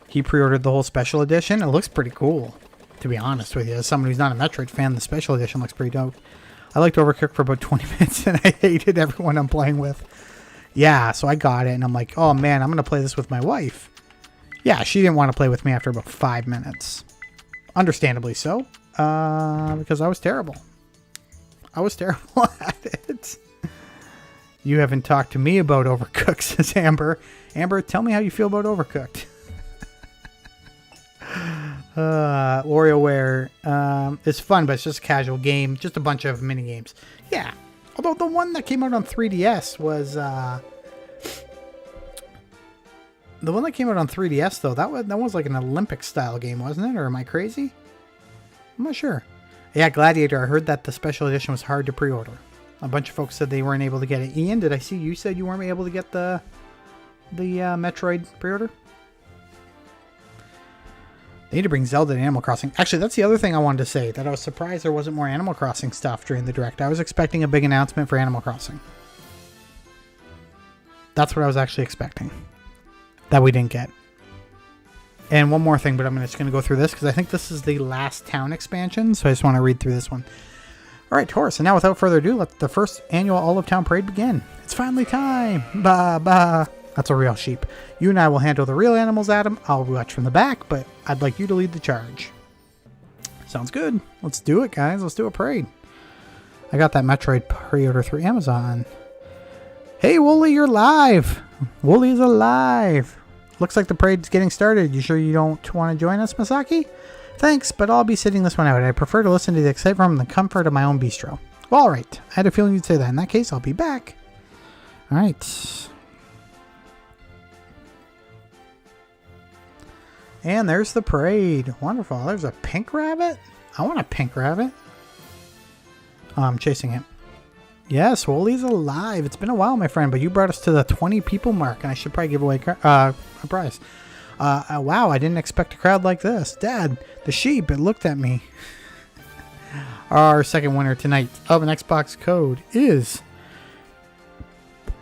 He pre-ordered the whole special edition. It looks pretty cool, to be honest with you. As someone who's not a Metroid fan, the special edition looks pretty dope. I liked Overcooked for about 20 minutes, and I hated everyone I'm playing with. Yeah, so I got it, and I'm like, oh man, I'm going to play this with my wife. Yeah, she didn't want to play with me after about 5 minutes. Understandably so, because I was terrible. I was terrible at it. You haven't talked to me about Overcooked, says Amber. Amber, tell me how you feel about Overcooked. WarioWare is fun, but it's just a casual game. Just a bunch of mini games. Yeah. Although the one that came out on 3DS was... the one that came out on 3DS, though, that was like an Olympic-style game, wasn't it? Or am I crazy? I'm not sure. Yeah, Gladiator. I heard that the special edition was hard to pre-order. A bunch of folks said they weren't able to get it. Ian, did I see you said you weren't able to get the Metroid pre-order? They need to bring Zelda to Animal Crossing. Actually, that's the other thing I wanted to say, that I was surprised there wasn't more Animal Crossing stuff during the Direct. I was expecting a big announcement for Animal Crossing. That's what I was actually expecting. That we didn't get. And one more thing, but I'm just going to go through this because I think this is the last town expansion, so I just want to read through this one. Alright, Taurus, and now without further ado, let the first annual All of Town Parade begin. It's finally time! Ba ba! That's a real sheep. You and I will handle the real animals, Adam. I'll watch from the back, but I'd like you to lead the charge. Sounds good. Let's do it, guys. Let's do a parade. I got that Metroid pre-order through Amazon. Hey, Wooly, you're live! Wooly's alive! Looks like the parade's getting started. You sure you don't want to join us, Masaki? Thanks, but I'll be sitting this one out. I prefer to listen to the excitement from the comfort of my own bistro. Well, alright. I had a feeling you'd say that. In that case, I'll be back. Alright. And there's the parade. Wonderful. There's a pink rabbit? I want a pink rabbit. Oh, I'm chasing it. Yes, Wooly's alive. It's been a while, my friend, but you brought us to the 20 people mark, and I should probably give away a prize. Wow, I didn't expect a crowd like this. Dad, the sheep, it looked at me. Our second winner tonight of an Xbox code is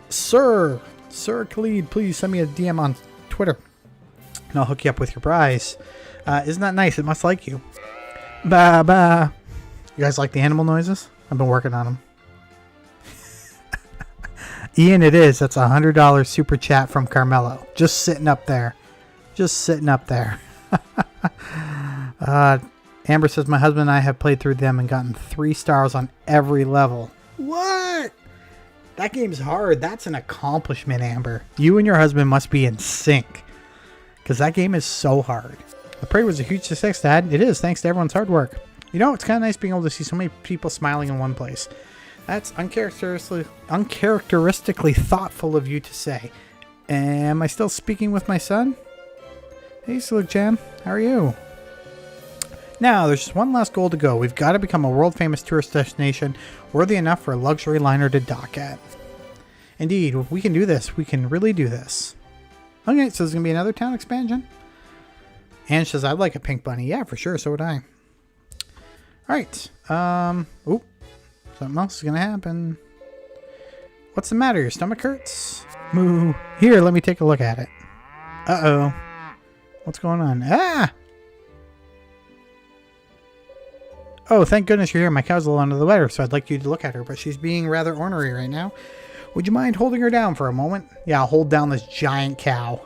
Sir Khalid. Please send me a DM on Twitter, and I'll hook you up with your prize. Isn't that nice? It must like you. Ba ba. You guys like the animal noises? I've been working on them. Ian, it is. That's a $100 super chat from Carmelo. Just sitting up there. Just sitting up there. Amber says, my husband and I have played through them and gotten 3 stars on every level. What? That game's hard. That's an accomplishment, Amber. You and your husband must be in sync. Because that game is so hard. The parade was a huge success, Dad. It is, thanks to everyone's hard work. You know, it's kind of nice being able to see so many people smiling in one place. That's uncharacteristically thoughtful of you to say. Am I still speaking with my son? Hey, Slug Jam. How are you? Now, there's just one last goal to go. We've got to become a world-famous tourist destination worthy enough for a luxury liner to dock at. Indeed, we can do this. We can really do this. Okay, so there's going to be another town expansion. Anne says, I'd like a pink bunny. Yeah, for sure. So would I. Alright. Oop. Something else is going to happen. What's the matter? Your stomach hurts? Moo. Here, let me take a look at it. Uh-oh. What's going on? Ah! Oh, thank goodness you're here. My cow's a little under the weather, so I'd like you to look at her, but she's being rather ornery right now. Would you mind holding her down for a moment? Yeah, I'll hold down this giant cow.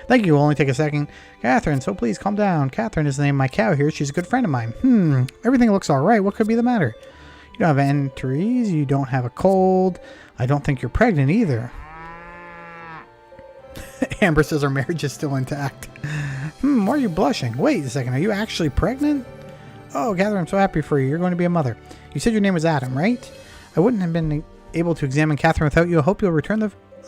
Thank you. It'll only take a second. Catherine, so please calm down. Catherine is the name of my cow here. She's a good friend of mine. Everything looks all right. What could be the matter? You don't have entries. You don't have a cold. I don't think you're pregnant either. Amber says our marriage is still intact. Why are you blushing? Wait a second. Are you actually pregnant? Oh, Catherine, I'm so happy for you. You're going to be a mother. You said your name was Adam, right? I wouldn't have been able to examine Catherine without you. I hope you'll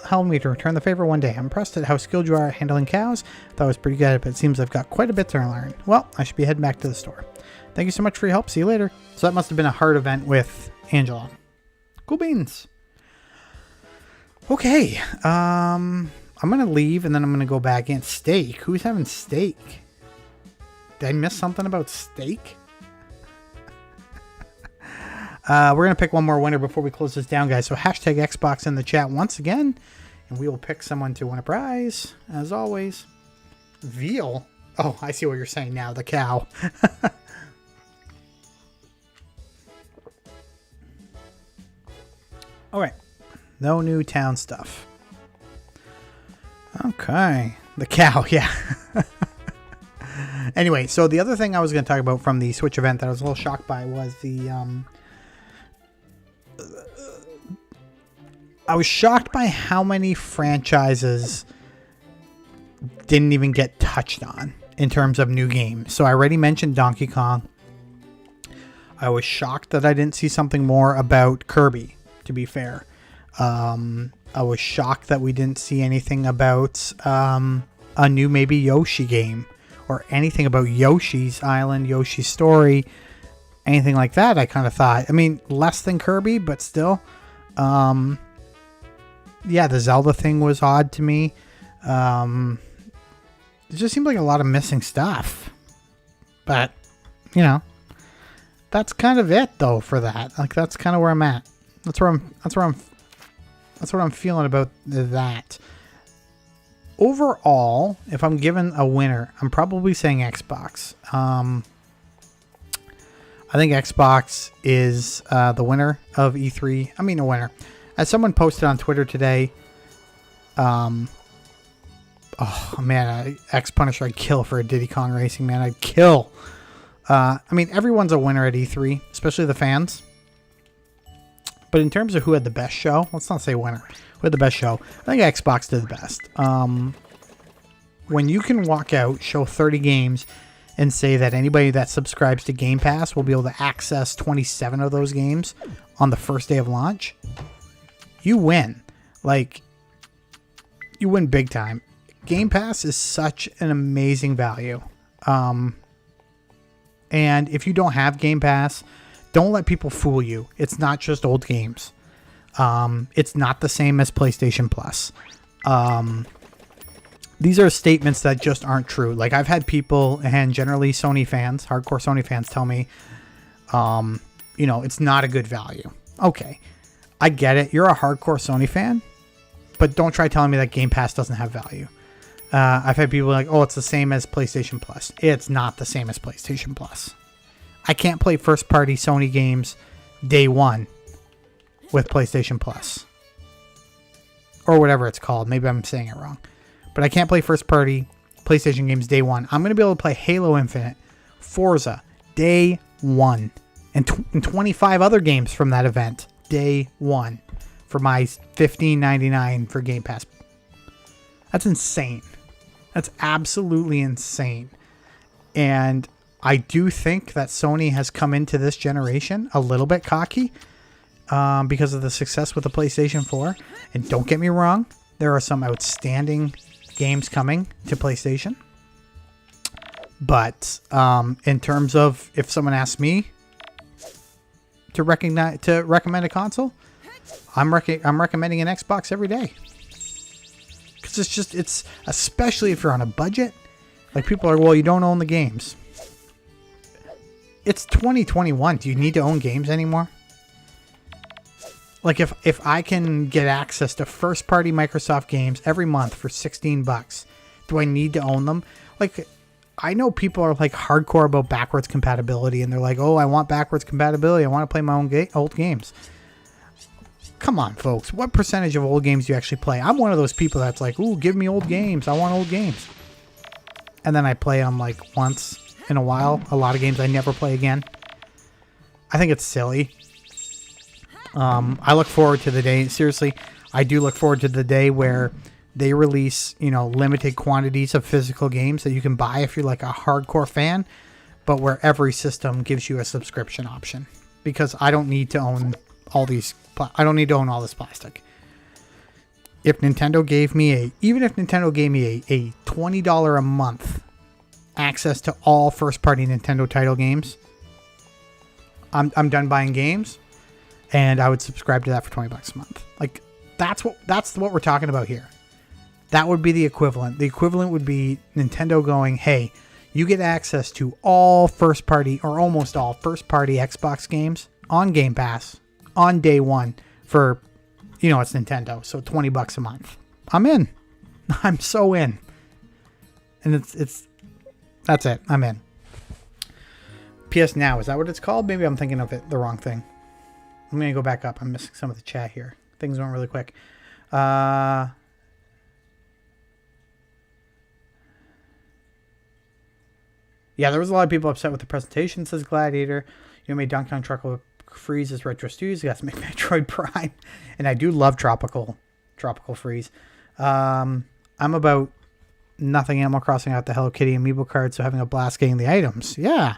help me to return the favor one day. I'm impressed at how skilled you are at handling cows. Thought I was pretty good at it, but it seems I've got quite a bit to learn. Well, I should be heading back to the store. Thank you so much for your help. See you later. So that must have been a hard event with Angela. Cool beans. Okay. I'm going to leave and then I'm going to go back in. Steak. Who's having steak? Did I miss something about steak? We're going to pick one more winner before we close this down, guys. So hashtag Xbox in the chat once again. And we will pick someone to win a prize, as always. Veal? Oh, I see what you're saying now. The cow. All right. No new town stuff. Okay. The cow, yeah. Anyway, so the other thing I was going to talk about from the Switch event that I was a little shocked by was I was shocked by how many franchises didn't even get touched on in terms of new games. So I already mentioned Donkey Kong. I was shocked that I didn't see something more about Kirby, to be fair. I was shocked that we didn't see anything about a new maybe Yoshi game or anything about Yoshi's Island, Yoshi's Story, anything like that. I kind of thought, I mean, less than Kirby, but still. Yeah, the Zelda thing was odd to me. It just seemed like a lot of missing stuff. But, you know, that's kind of it though for that. Like that's kind of where I'm at. That's what I'm feeling about that. Overall, if I'm given a winner, I'm probably saying Xbox. I think Xbox is the winner of E3. I mean, a winner. As someone posted on Twitter today, oh man, X-Punisher, I'd kill for a Diddy Kong Racing, man. I'd kill. I mean, everyone's a winner at E3, especially the fans. But in terms of who had the best show, let's not say winner. Who had the best show? I think Xbox did the best. When you can walk out, show 30 games, and say that anybody that subscribes to Game Pass will be able to access 27 of those games on the first day of launch, you win. Like, you win big time. Game Pass is such an amazing value. And if you don't have Game Pass, don't let people fool you. It's not just old games. It's not the same as PlayStation Plus. These are statements that just aren't true. Like, I've had people, and generally Sony fans, hardcore Sony fans, tell me, you know, it's not a good value. Okay, I get it. You're a hardcore Sony fan, but don't try telling me that Game Pass doesn't have value. I've had people like, oh, it's the same as PlayStation Plus. It's not the same as PlayStation Plus. I can't play first-party Sony games day one with PlayStation Plus. Or whatever it's called. Maybe I'm saying it wrong. But I can't play first-party PlayStation games day one. I'm going to be able to play Halo Infinite, Forza, day one. And 25 other games from that event, day one. For my $15.99 for Game Pass. That's insane. That's absolutely insane. And I do think that Sony has come into this generation a little bit cocky because of the success with the PlayStation 4. And don't get me wrong, there are some outstanding games coming to PlayStation. But in terms of if someone asks me to recommend a console, I'm recommending an Xbox every day. Because it's especially if you're on a budget. Like, people are, well, you don't own the games. It's 2021. Do you need to own games anymore? Like, if I can get access to first-party Microsoft games every month for $16, do I need to own them? Like, I know people are like hardcore about backwards compatibility, and they're like, oh, I want backwards compatibility. I want to play my own old games. Come on, folks. What percentage of old games do you actually play? I'm one of those people that's like, ooh, give me old games. I want old games. And then I play them like once in a while. A lot of games I never play again. I think it's silly. I look forward to the day. Seriously, I do look forward to the day where they release, limited quantities of physical games that you can buy if you're like a hardcore fan, but where every system gives you a subscription option. Because I don't need to own all these. I don't need to own all this plastic. If Nintendo gave me even if Nintendo gave me a $20 a month access to all first-party Nintendo title games, I'm done buying games, and I would subscribe to that for $20 a month. Like that's what we're talking about here. That would be the equivalent. The equivalent would be Nintendo going, "Hey, you get access to all first-party or almost all first-party Xbox games on Game Pass on day one for, it's Nintendo, so $20 a month." I'm in. I'm so in. And that's it. I'm in. PS Now, is that what it's called? Maybe I'm thinking of it the wrong thing. I'm going to go back up. I'm missing some of the chat here. Things went really quick. Yeah, there was a lot of people upset with the presentation, says Gladiator. You made Donkey Kong Tropical Freeze as Retro Studios. You got to make Metroid Prime. And I do love Tropical Freeze. I'm about nothing Animal Crossing out the Hello Kitty amiibo card, so having a blast getting the items. Yeah.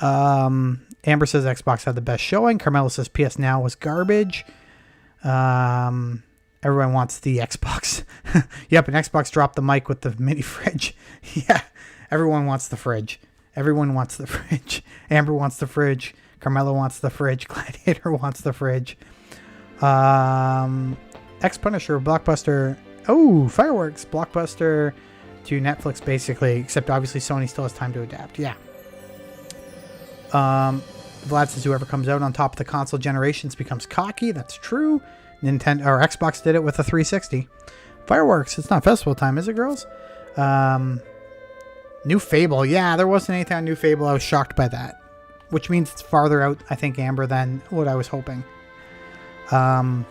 Amber says Xbox had the best showing. Carmelo says PS Now was garbage. Everyone wants the Xbox. Yep, and Xbox dropped the mic with the mini fridge. Yeah, everyone wants the fridge. Everyone wants the fridge. Amber wants the fridge. Carmelo wants the fridge. Gladiator wants the fridge. X-Punisher, Blockbuster. Oh, Fireworks, Blockbuster to Netflix, basically. Except obviously Sony still has time to adapt. Yeah. Vlad says whoever comes out on top of the console generations becomes cocky. That's true. Nintendo or Xbox did it with a 360. Fireworks. It's not festival time, is it, girls? New Fable. Yeah, there wasn't anything on New Fable. I was shocked by that. Which means it's farther out, I think, Amber, than what I was hoping. Kyrie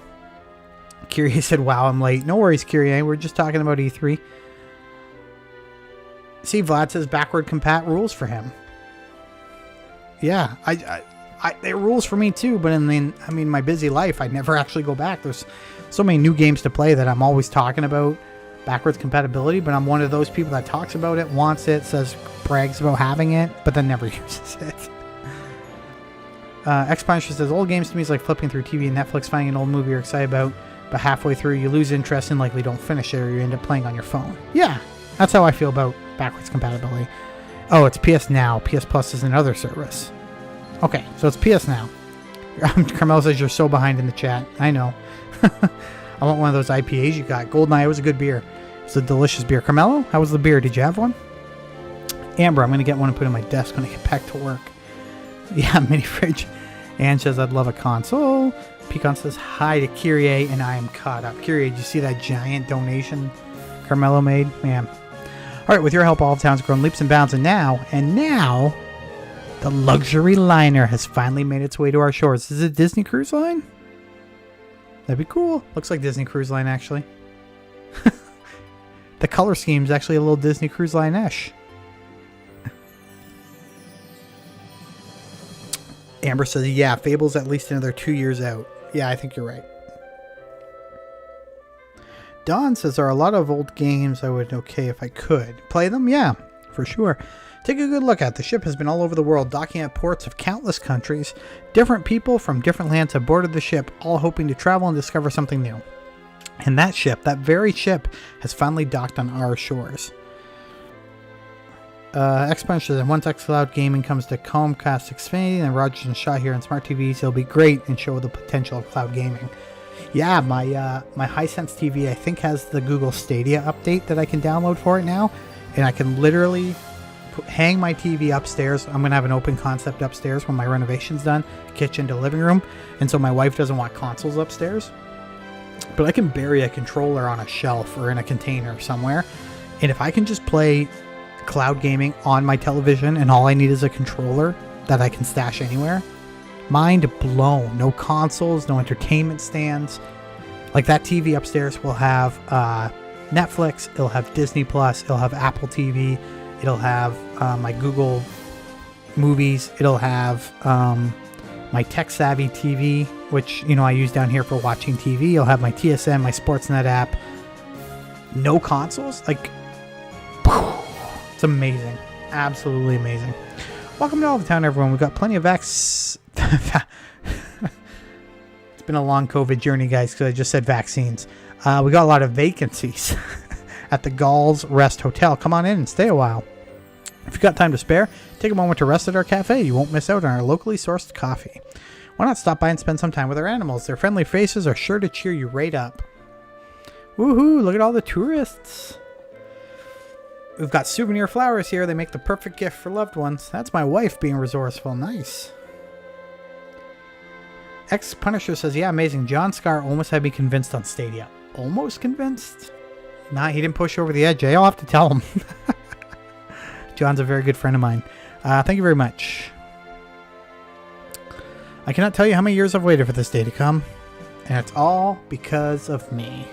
said, wow, I'm late. No worries, Kyrie. We're just talking about E3. See, Vlad says backward compat rules for him. Yeah, it rules for me too, but in my busy life, I never actually go back. There's so many new games to play that I'm always talking about backwards compatibility, but I'm one of those people that talks about it, wants it, brags about having it, but then never uses it. X-Punisher says, old games to me is like flipping through TV and Netflix, finding an old movie you're excited about, but halfway through you lose interest and likely don't finish it, or you end up playing on your phone. Yeah, that's how I feel about backwards compatibility. Oh, it's PS Now. PS Plus is another service. Okay, so it's PS Now. Carmel says you're so behind in the chat. I know. I want one of those IPAs you got. Goldeneye, it was a good beer. It's a delicious beer. Carmelo, how was the beer? Did you have one? Amber, I'm going to get one and put it on my desk when I get back to work. Yeah, mini fridge. Anne says, I'd love a console. Pecan says, hi to Kyrie, and I am caught up. Kyrie, did you see that giant donation Carmelo made? Man. All right, with your help, all of town's grown leaps and bounds, and now, the luxury liner has finally made its way to our shores. Is it Disney Cruise Line? That'd be cool. Looks like Disney Cruise Line, actually. The color scheme's actually a little Disney Cruise Line-ish. Amber says, yeah, Fable's at least another 2 years out. Yeah, I think you're right. Don says, there are a lot of old games I would okay if I could. Play them? Yeah, for sure. Take a good look at. The ship has been all over the world, docking at ports of countless countries. Different people from different lands have boarded the ship, all hoping to travel and discover something new. And that ship, that very ship, has finally docked on our shores. X-Punch says, once xCloud Gaming comes to Comcast Xfinity and Rogers and Shaw here on smart TVs, it'll be great and show the potential of cloud gaming. Yeah, my Hisense TV, I think, has the Google Stadia update that I can download for it now. And I can literally hang my TV upstairs. I'm going to have an open concept upstairs when my renovation's done. Kitchen to living room. And so my wife doesn't want consoles upstairs. But I can bury a controller on a shelf or in a container somewhere. And if I can just play cloud gaming on my television and all I need is a controller that I can stash anywhere. Mind blown. No consoles, no entertainment stands. Like that TV upstairs will have Netflix, it'll have Disney Plus, it'll have Apple TV, it'll have my Google Movies, it'll have my Tech Savvy TV, which I use down here for watching TV. It'll have my TSN, my Sportsnet app. No consoles, like it's amazing, absolutely amazing. Welcome to All the Town, everyone. We've got plenty of It's been a long COVID journey, guys, because I just said vaccines. We got a lot of vacancies at the Gauls Rest Hotel. Come on in and stay a while. If you've got time to spare, take a moment to rest at our cafe. You won't miss out on our locally sourced coffee. Why not stop by and spend some time with our animals? Their friendly faces are sure to cheer you right up. Woohoo! Look at all the tourists. We've got souvenir flowers here. They make the perfect gift for loved ones. That's my wife being resourceful. Nice. Ex-Punisher says, yeah, amazing. John Scar almost had me convinced on Stadia. Almost convinced? Nah, he didn't push over the edge. I'll have to tell him. John's a very good friend of mine. Thank you very much. I cannot tell you how many years I've waited for this day to come. And it's all because of me.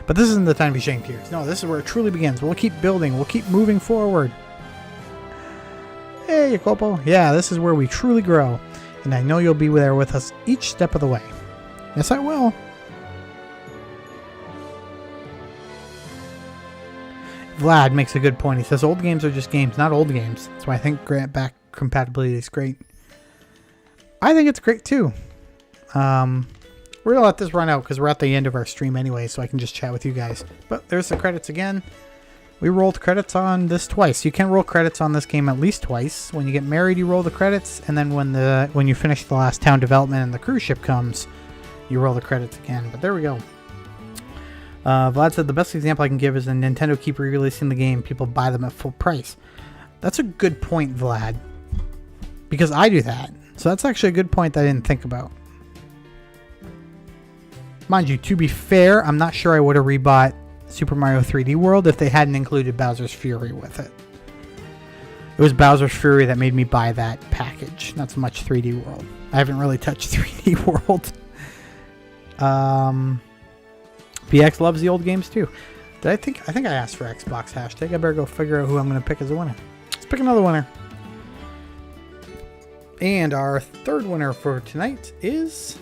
But this isn't the time to be shedding tears. No, this is where it truly begins. We'll keep building. We'll keep moving forward. Hey, Jacopo. Yeah, this is where we truly grow. And I know you'll be there with us each step of the way. Yes, I will. Vlad makes a good point. He says old games are just games, not old games. That's why I think back compatibility is great. I think it's great too. We're going to let this run out because we're at the end of our stream anyway, so I can just chat with you guys. But there's the credits again. We rolled credits on this twice. You can roll credits on this game at least twice. When you get married, you roll the credits, and then when you finish the last town development and the cruise ship comes, you roll the credits again. But there we go. Vlad said the best example I can give is Nintendo keep re-releasing the game. People buy them at full price. That's a good point, Vlad, because I do that. So that's actually a good point that I didn't think about. Mind you, to be fair, I'm not sure I would have rebought Super Mario 3D World if they hadn't included Bowser's Fury with it. It was Bowser's Fury that made me buy that package, not so much 3D World. I haven't really touched 3D World. VX loves the old games too. I think I asked for Xbox hashtag. I better go figure out who I'm going to pick as a winner. Let's pick another winner. And our third winner for tonight is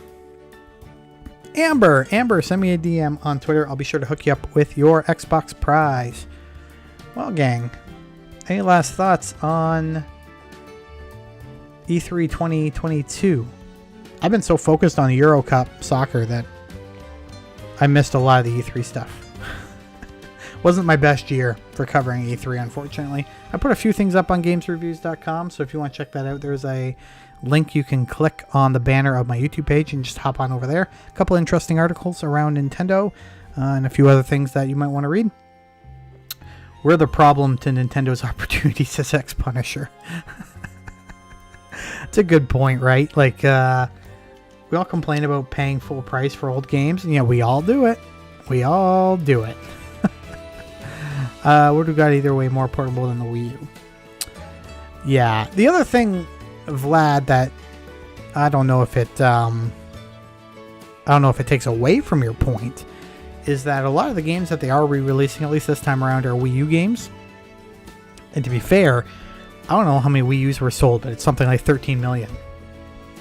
Amber. Amber, send me a DM on Twitter. I'll be sure to hook you up with your Xbox prize. Well, gang, any last thoughts on E3 2022? I've been so focused on Euro Cup soccer that I missed a lot of the E3 stuff. Wasn't my best year for covering E3, unfortunately. I put a few things up on gamesreviews.com, so if you want to check that out, there's a link you can click on the banner of my YouTube page and just hop on over there. A couple interesting articles around Nintendo and a few other things that you might want to read. We're the problem to Nintendo's opportunity, says X-Punisher. It's a good point, right? Like, we all complain about paying full price for old games, and yeah, we all do it. We all do it. What do we got either way more portable than the Wii U? Yeah, the other thing, Vlad, that I don't know if it takes away from your point, is that a lot of the games that they are re-releasing, at least this time around, are Wii U games. And to be fair, I don't know how many Wii U's were sold, but it's something like 13 million.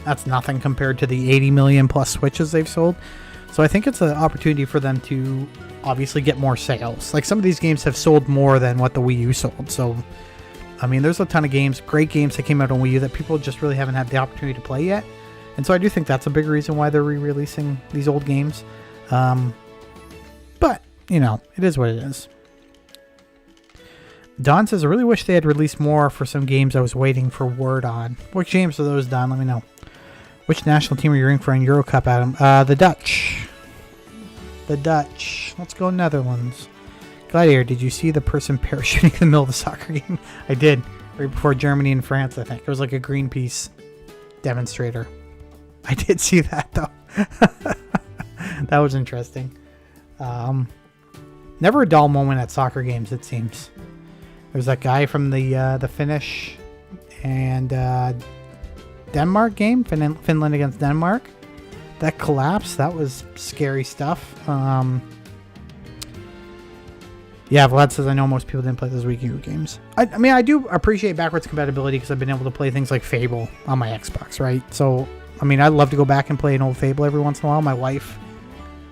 That's nothing compared to the 80 million plus Switches they've sold. So I think it's an opportunity for them to obviously get more sales. Like, some of these games have sold more than what the Wii U sold. So, I mean, there's a ton of games, great games that came out on Wii U that people just really haven't had the opportunity to play yet. And so I do think that's a big reason why they're re-releasing these old games. But, you know, it is what it is. Don says, I really wish they had released more for some games I was waiting for word on. Which games are those, Don? Let me know. Which national team are you rooting for in Euro Cup, Adam? The Dutch. The Dutch. Let's go Netherlands. Gladiator, did you see the person parachuting in the middle of the soccer game? I did. Right before Germany and France, I think. It was like a Greenpeace demonstrator. I did see that, though. That was interesting. Never a dull moment at soccer games, it seems. There's that guy from the Finnish and Denmark game, Finland against Denmark. That collapse, that was scary stuff. Yeah, Vlad says, I know most people didn't play those Wii U games. I mean, I do appreciate backwards compatibility because I've been able to play things like Fable on my Xbox, right? So, I mean, I'd love to go back and play an old Fable every once in a while. My wife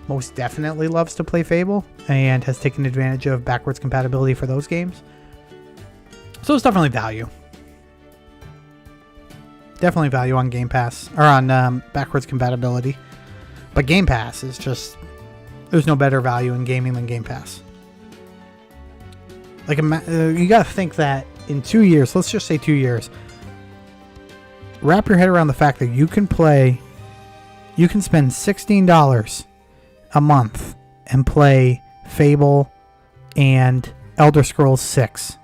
most definitely loves to play Fable and has taken advantage of backwards compatibility for those games. So it's definitely value. Definitely value on Game Pass, or on backwards compatibility. But Game Pass is just, there's no better value in gaming than Game Pass. Like, you gotta think that in 2 years, let's just say 2 years, wrap your head around the fact that you can spend $16 a month and play Fable and Elder Scrolls 6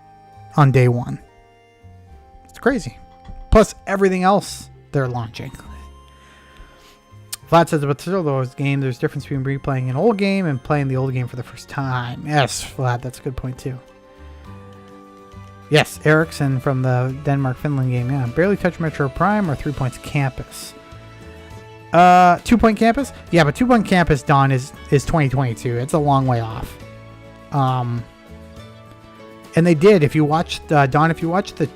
on day one. It's crazy. Plus everything else they're launching. Vlad says, but still those games, there's a difference between replaying an old game and playing the old game for the first time. Yes, Vlad, that's a good point too. Yes, Ericsson from the Denmark-Finland game. Yeah, barely touched Metro Prime or 3 Points Campus. 2 Point Campus? Yeah, but 2 Point Campus, Don, is 2022. It's a long way off. And they did, if you watched, Don, if you watched the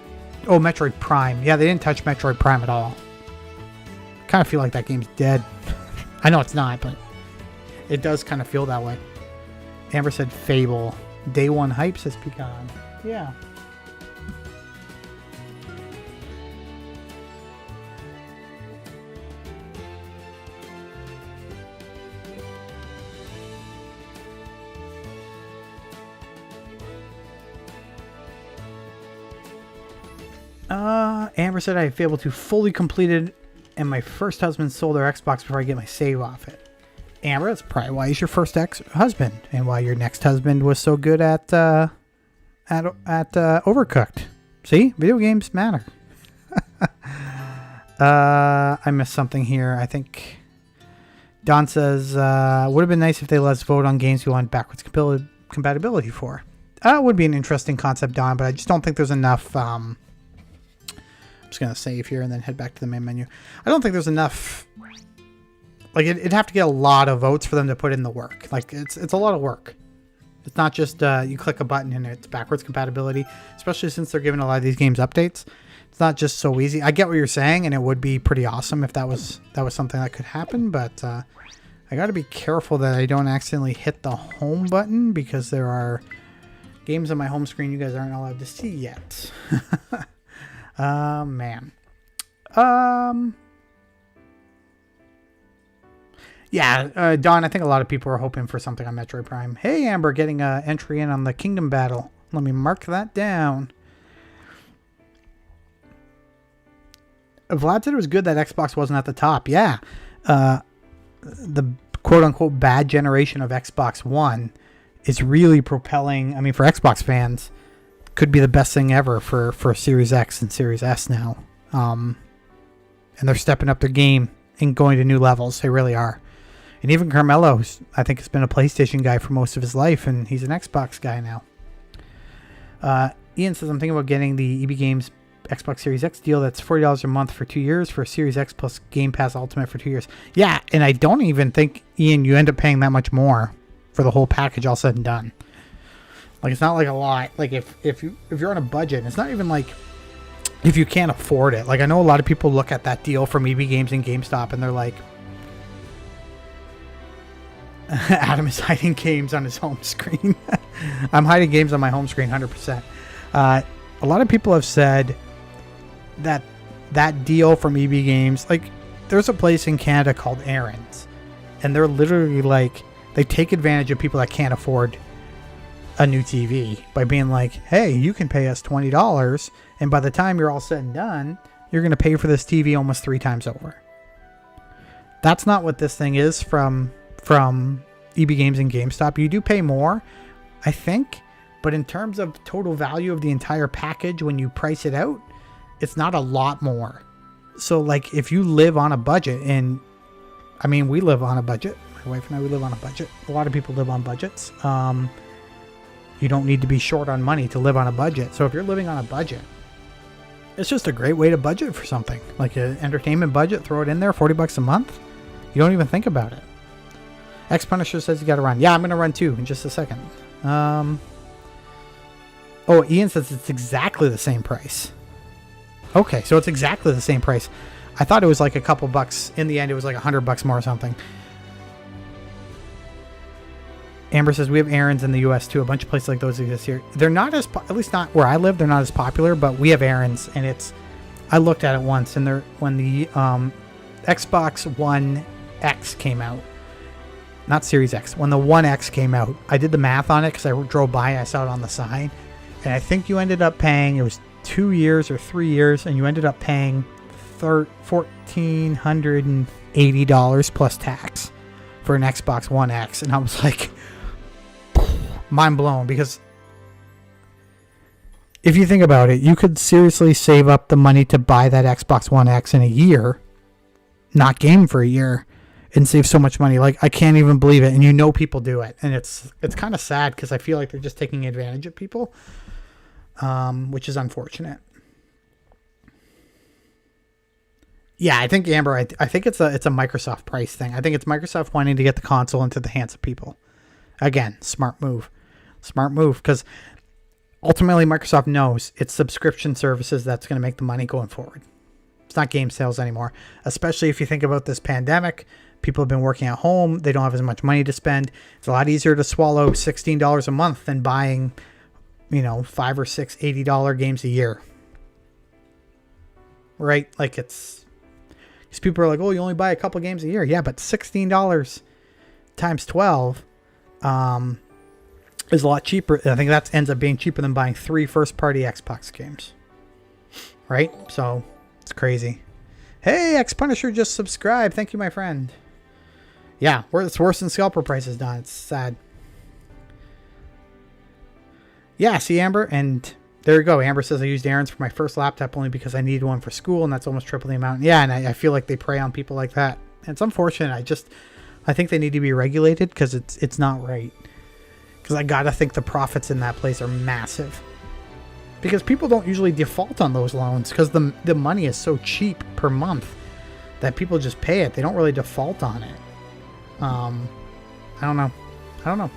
Metroid Prime. Yeah, they didn't touch Metroid Prime at all. Kind of feel like that game's dead. I know it's not, but it does kind of feel that way. Amber said Fable. Day one hype, says Pecan. Yeah. Amber said I have Fable 2 fully completed and my first husband sold their Xbox before I get my save off it. Amber, that's probably why he's your first ex-husband and why your next husband was so good at Overcooked. See? Video games matter. I missed something here. I think Don says, would have been nice if they let us vote on games we want backwards compatibility for. It would be an interesting concept, Don, but I just don't think there's enough... I'm just going to save here and then head back to the main menu. I don't think there's enough... Like, it'd have to get a lot of votes for them to put in the work. Like, it's a lot of work. It's not just you click a button and it's backwards compatibility, especially since they're giving a lot of these games updates. It's not just so easy. I get what you're saying, and it would be pretty awesome if that was something that could happen, but I got to be careful that I don't accidentally hit the home button because there are games on my home screen you guys aren't allowed to see yet. Man. Yeah, Don, I think a lot of people are hoping for something on Metroid Prime. Hey, Amber, getting an entry in on the Kingdom Battle. Let me mark that down. Vlad said it was good that Xbox wasn't at the top. Yeah. The quote-unquote bad generation of Xbox One is really propelling... I mean, for Xbox fans, could be the best thing ever for Series X and Series S now. And they're stepping up their game and going to new levels. They really are. And even Carmelo, I think, has been a PlayStation guy for most of his life, and he's an Xbox guy now. Ian says, I'm thinking about getting the EB Games Xbox Series X deal that's $40 a month for 2 years for Series X plus Game Pass Ultimate for 2 years. Yeah, and I don't even think, Ian, you end up paying that much more for the whole package all said and done. Like, it's not like a lot. Like, if you're on a budget, it's not even like if you can't afford it. Like, I know a lot of people look at that deal from EB Games and GameStop, and they're like, Adam is hiding games on his home screen. I'm hiding games on my home screen 100%. A lot of people have said that deal from EB Games, like, there's a place in Canada called Aaron's, and they're literally like, they take advantage of people that can't afford a new TV by being like, hey, you can pay us $20, and by the time you're all said and done, you're going to pay for this TV almost 3 times over. That's not what this thing is from EB Games and GameStop. You do pay more, I think, but in terms of total value of the entire package, when you price it out, it's not a lot more. So, like, if you live on a budget, and I mean, we live on a budget. My wife and I, we live on a budget. A lot of people live on budgets. You don't need to be short on money to live on a budget. So if you're living on a budget, it's just a great way to budget for something. Like an entertainment budget, throw it in there, $40 a month. You don't even think about it. X-Punisher says you got to run. Yeah, I'm going to run too in just a second. Oh, Ian says it's exactly the same price. Okay, so it's exactly the same price. I thought it was like a couple bucks. In the end, it was like $100 more or something. Amber says we have errands in the U.S. too. A bunch of places like those exist here. They're not as, at least not where I live, they're not as popular, but we have errands, and it's, I looked at it once, and when the Xbox One X came out, not Series X, when the One X came out, I did the math on it because I drove by, I saw it on the sign, and I think you ended up paying, it was 2 years or 3 years, and you ended up paying $1,480 plus tax for an Xbox One X, and I was like, mind blown, because if you think about it, you could seriously save up the money to buy that Xbox One X in a year, not game for a year, and save so much money. Like, I can't even believe it, and you know people do it, and it's kind of sad because I feel like they're just taking advantage of people, which is unfortunate. Yeah, I think, Amber, I think it's a Microsoft price thing. I think it's Microsoft wanting to get the console into the hands of people. Again, smart move. Smart move, because ultimately Microsoft knows it's subscription services that's going to make the money going forward. It's not game sales anymore, especially if you think about this pandemic. People have been working at home. They don't have as much money to spend. It's a lot easier to swallow $16 a month than buying, $5 or $6 $80 games a year. Right? Like, it's, because people are like, oh, you only buy a couple games a year. Yeah, but $16 times 12 is a lot cheaper. I think that ends up being cheaper than buying 3 first-party Xbox games. Right? So, it's crazy. Hey, X-Punisher just subscribed. Thank you, my friend. Yeah, it's worse than scalper prices, Don. It's sad. Yeah, see, Amber? And there you go. Amber says I used errands for my first laptop only because I needed one for school, and that's almost triple the amount. Yeah, and I feel like they prey on people like that. And it's unfortunate. I think they need to be regulated because it's not right. Because I got to think the profits in that place are massive. Because people don't usually default on those loans because the money is so cheap per month that people just pay it. They don't really default on it. I don't know.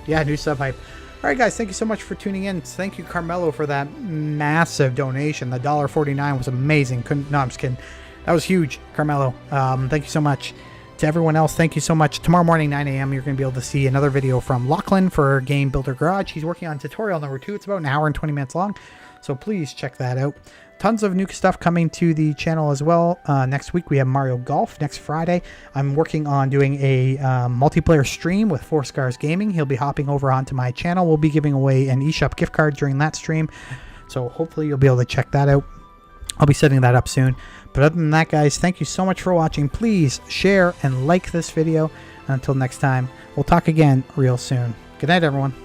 Yeah, new sub hype. All right, guys, thank you so much for tuning in. Thank you, Carmelo, for that massive donation. The $1.49 was amazing. No, I'm just kidding. That was huge, Carmelo. Thank you so much. To everyone else, thank you so much. Tomorrow morning, 9 a.m., you're going to be able to see another video from Lachlan for Game Builder Garage. He's working on tutorial number 2. It's about an hour and 20 minutes long, so please check that out. Tons of new stuff coming to the channel as well. Next week, we have Mario Golf. Next Friday, I'm working on doing a multiplayer stream with 4 Scars Gaming. He'll be hopping over onto my channel. We'll be giving away an eShop gift card during that stream, so hopefully you'll be able to check that out. I'll be setting that up soon. But other than that, guys, thank you so much for watching. Please share and like this video. And until next time, we'll talk again real soon. Good night, everyone.